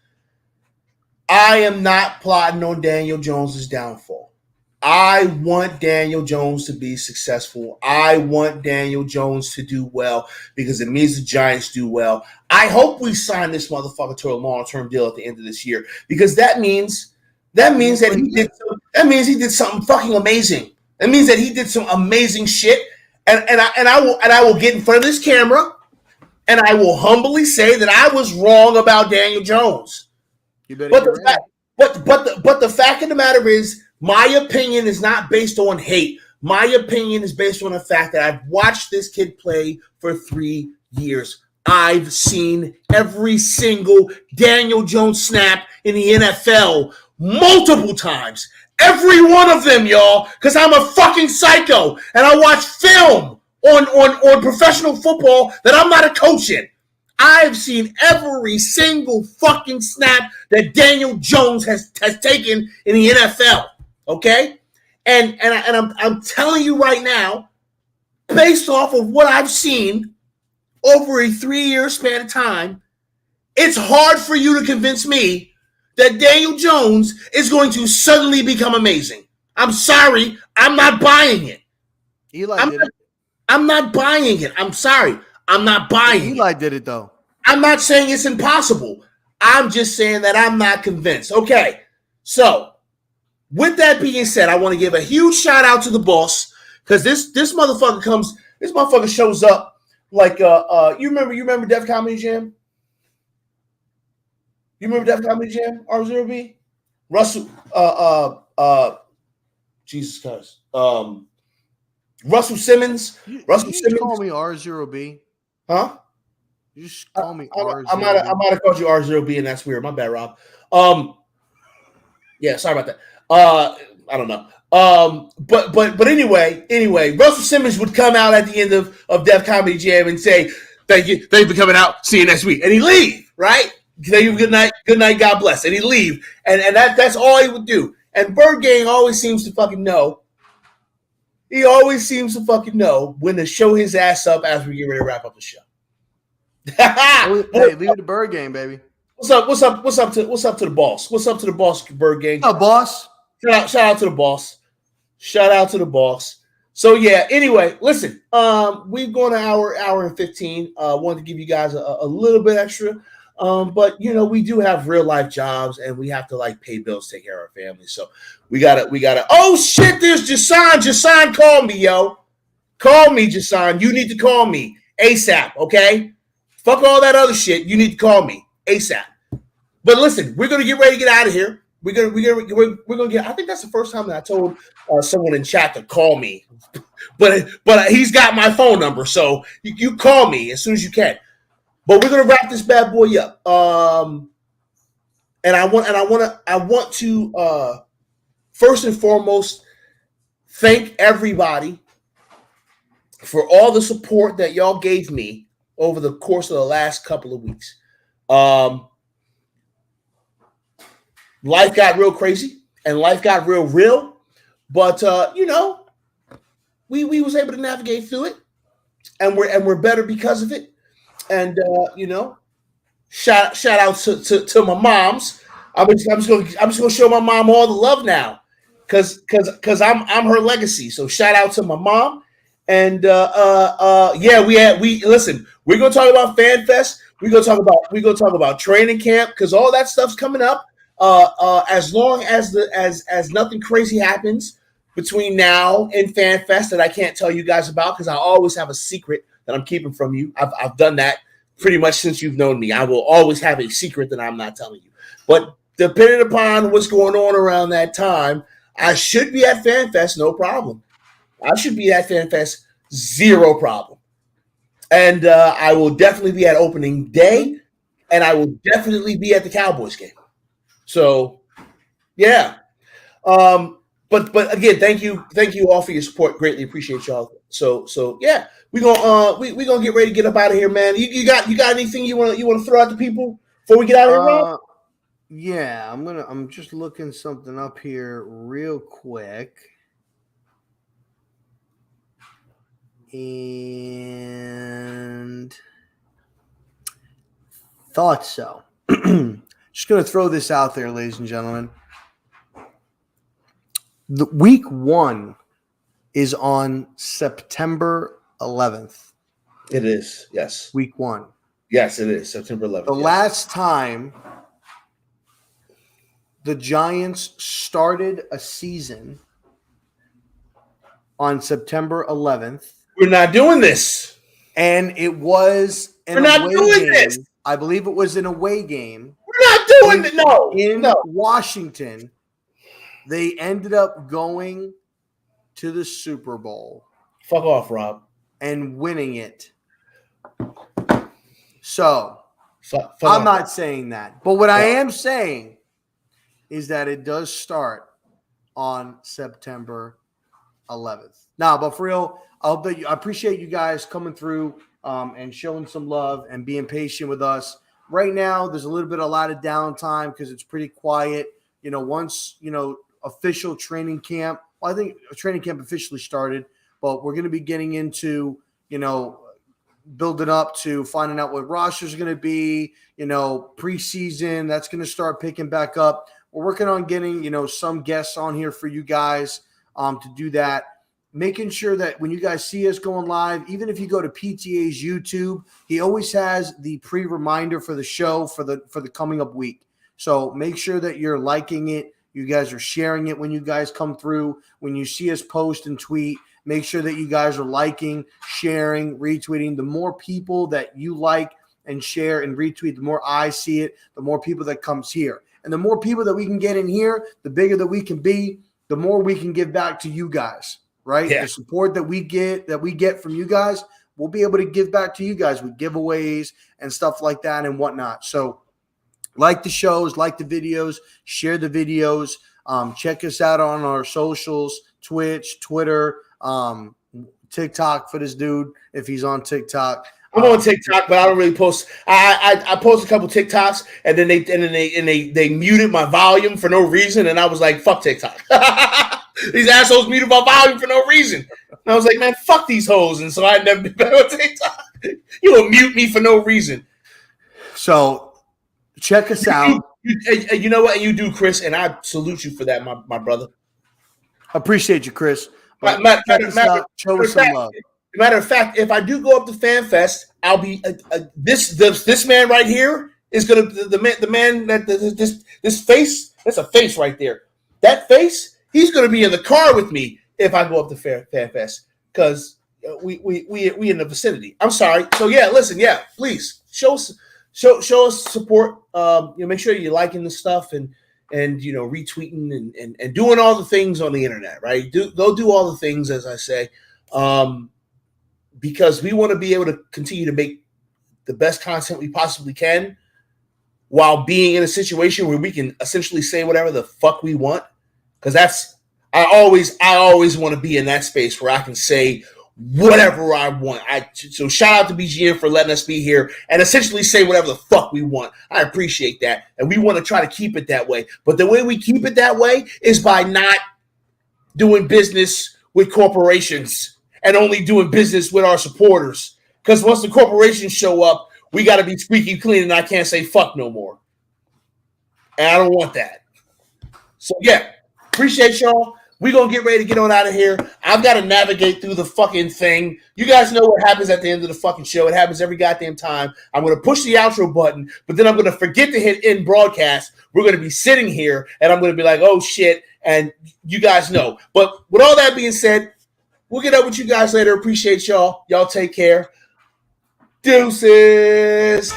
I am not plotting on Daniel Jones' downfall. I want Daniel Jones to be successful. I want Daniel Jones to do well because it means the Giants do well. I hope we sign this motherfucker to a long-term deal at the end of this year because that means that he did something fucking amazing. That means that he did some amazing shit. And I will get in front of this camera and I will humbly say that I was wrong about Daniel Jones. You better But get the ready. but the fact of the matter is, my opinion is not based on hate. My opinion is based on the fact that I've watched this kid play for 3 years. I've seen every single Daniel Jones snap in the NFL multiple times. Every one of them, y'all, because I'm a fucking psycho and I watch film on professional football that I'm not a coach in. I've seen every single fucking snap that Daniel Jones has taken in the NFL. Okay? And I'm telling you right now, based off of what I've seen over a 3-year span of time, it's hard for you to convince me that Daniel Jones is going to suddenly become amazing. I'm sorry, I'm not buying it. I'm not buying it. I'm sorry, I'm not buying it. Eli did it though. I'm not saying it's impossible. I'm just saying that I'm not convinced. Okay, so with that being said, I want to give a huge shout out to the boss, because this motherfucker shows up like you remember Def Comedy Jam? You remember Def Comedy Jam? RZeroB? Russell Jesus Christ. Russell Simmons. Russell Simmons. Call me RZeroB. Huh? You just call me RZeroB. I might have called you RZeroB, and that's weird. My bad, Rob. Yeah, sorry about that. I don't know. But anyway, Russell Simmons would come out at the end of Def Comedy Jam and say, "Thank you for coming out. See you next week," and he'd leave. Right? Thank you. Good night. God bless. And he'd leave, and that's all he would do. And Bird Gang always seems to fucking know. He always seems to fucking know when to show his ass up as we get ready to wrap up the show. Hey, leave it to Bird Gang, baby. What's up to the boss? What's up to the boss, Bird Gang? What's up, boss? Shout out to the boss. Shout out to the boss. So yeah, anyway, listen, we've gone an hour and 15. Wanted to give you guys a little bit extra. But you know, we do have real life jobs and we have to like pay bills, take care of our family. So we gotta oh shit, there's Jason. Jason, call me, yo. Call me, Jason. You need to call me ASAP, okay? Fuck all that other shit. You need to call me ASAP. But listen, we're gonna get ready to get out of here. We're gonna get. I think that's the first time that I told someone in chat to call me, but he's got my phone number, so you call me as soon as you can. But we're gonna wrap this bad boy up. And I want to first and foremost thank everybody for all the support that y'all gave me over the course of the last couple of weeks. Life got real crazy and life got real, but you know, we was able to navigate through it, and we're better because of it. And you know, shout out to my moms. I'm just gonna show my mom all the love now, cause I'm her legacy. So shout out to my mom. And yeah, we listen. We're gonna talk about Fan Fest. We're gonna talk about training camp, because all that stuff's coming up. As long as nothing crazy happens between now and Fan Fest that I can't tell you guys about, because I always have a secret that I'm keeping from you. I've done that pretty much since you've known me. I will always have a secret that I'm not telling you. But depending upon what's going on around that time, I should be at Fan Fest, no problem. I should be at Fan Fest, zero problem. And I will definitely be at opening day, and I will definitely be at the Cowboys game. So, yeah. But again, thank you all for your support. Greatly appreciate y'all. So yeah, we gonna get ready to get up out of here, man. You got anything you want to throw out to people before we get out of here, Rob? Yeah, I'm just looking something up here real quick. And thought so. Just going to throw this out there, ladies and gentlemen. The week 1 is on September 11th. It is, yes. Week 1. Yes, it is. September 11th. The last time the Giants started a season on September 11th. We're not doing this. And it was an away game. I believe it was an away game. We're not doing it. No. In Washington, they ended up going to the Super Bowl. Fuck off, Rob. And winning it. So, I'm not saying that. But what I am saying is that it does start on September 11th. Now, but for real, I appreciate you guys coming through and showing some love and being patient with us. Right now, there's a lot of downtime because it's pretty quiet. Once, official training camp, well, I think training camp officially started, but we're going to be getting into, building up to finding out what rosters are going to be, preseason. That's going to start picking back up. We're working on getting, some guests on here for you guys to do that. Making sure that when you guys see us going live, even if you go to PTA's YouTube, he always has the pre-reminder for the show for the coming up week. So make sure that you're liking it. You guys are sharing it when you guys come through. When you see us post and tweet, make sure that you guys are liking, sharing, retweeting. The more people that you like and share and retweet, the more I see it, the more people that comes here. And the more people that we can get in here, the bigger that we can be, the more we can give back to you guys. Right? Yeah. The support that we get from you guys, we'll be able to give back to you guys with giveaways and stuff like that and whatnot. So like the shows, like the videos, share the videos, check us out on our socials, Twitch, Twitter, TikTok for this dude if he's on TikTok. I'm on TikTok, but I don't really post. I post a couple TikToks and then they muted my volume for no reason, and I was like, fuck TikTok. These assholes muted my volume for no reason. And I was like, man, fuck these hoes. And so I never been back on TikTok. You will mute me for no reason. So check us out. You know what you do, Chris, and I salute you for that, my brother. Appreciate you, Chris. Show us some love. Matter of fact, if I do go up to FanFest, I'll be this man right here is gonna the man that this face. That's a face right there. That face. He's going to be in the car with me if I go up to FanFest because we in the vicinity. I'm sorry. So yeah, listen, please show us support. Make sure you're liking the stuff and retweeting and doing all the things on the internet, right? Go do all the things as I say, because we want to be able to continue to make the best content we possibly can while being in a situation where we can essentially say whatever the fuck we want. Because I always want to be in that space where I can say whatever I want. So shout out to BGN for letting us be here and essentially say whatever the fuck we want. I appreciate that. And we want to try to keep it that way. But the way we keep it that way is by not doing business with corporations and only doing business with our supporters. Because once the corporations show up, we got to be squeaky clean and I can't say fuck no more. And I don't want that. So yeah. Appreciate y'all. We're going to get ready to get on out of here. I've got to navigate through the fucking thing. You guys know what happens at the end of the fucking show. It happens every goddamn time. I'm going to push the outro button, but then I'm going to forget to hit end broadcast. We're going to be sitting here, and I'm going to be like, oh, shit, and you guys know. But with all that being said, we'll get up with you guys later. Appreciate y'all. Y'all take care. Deuces.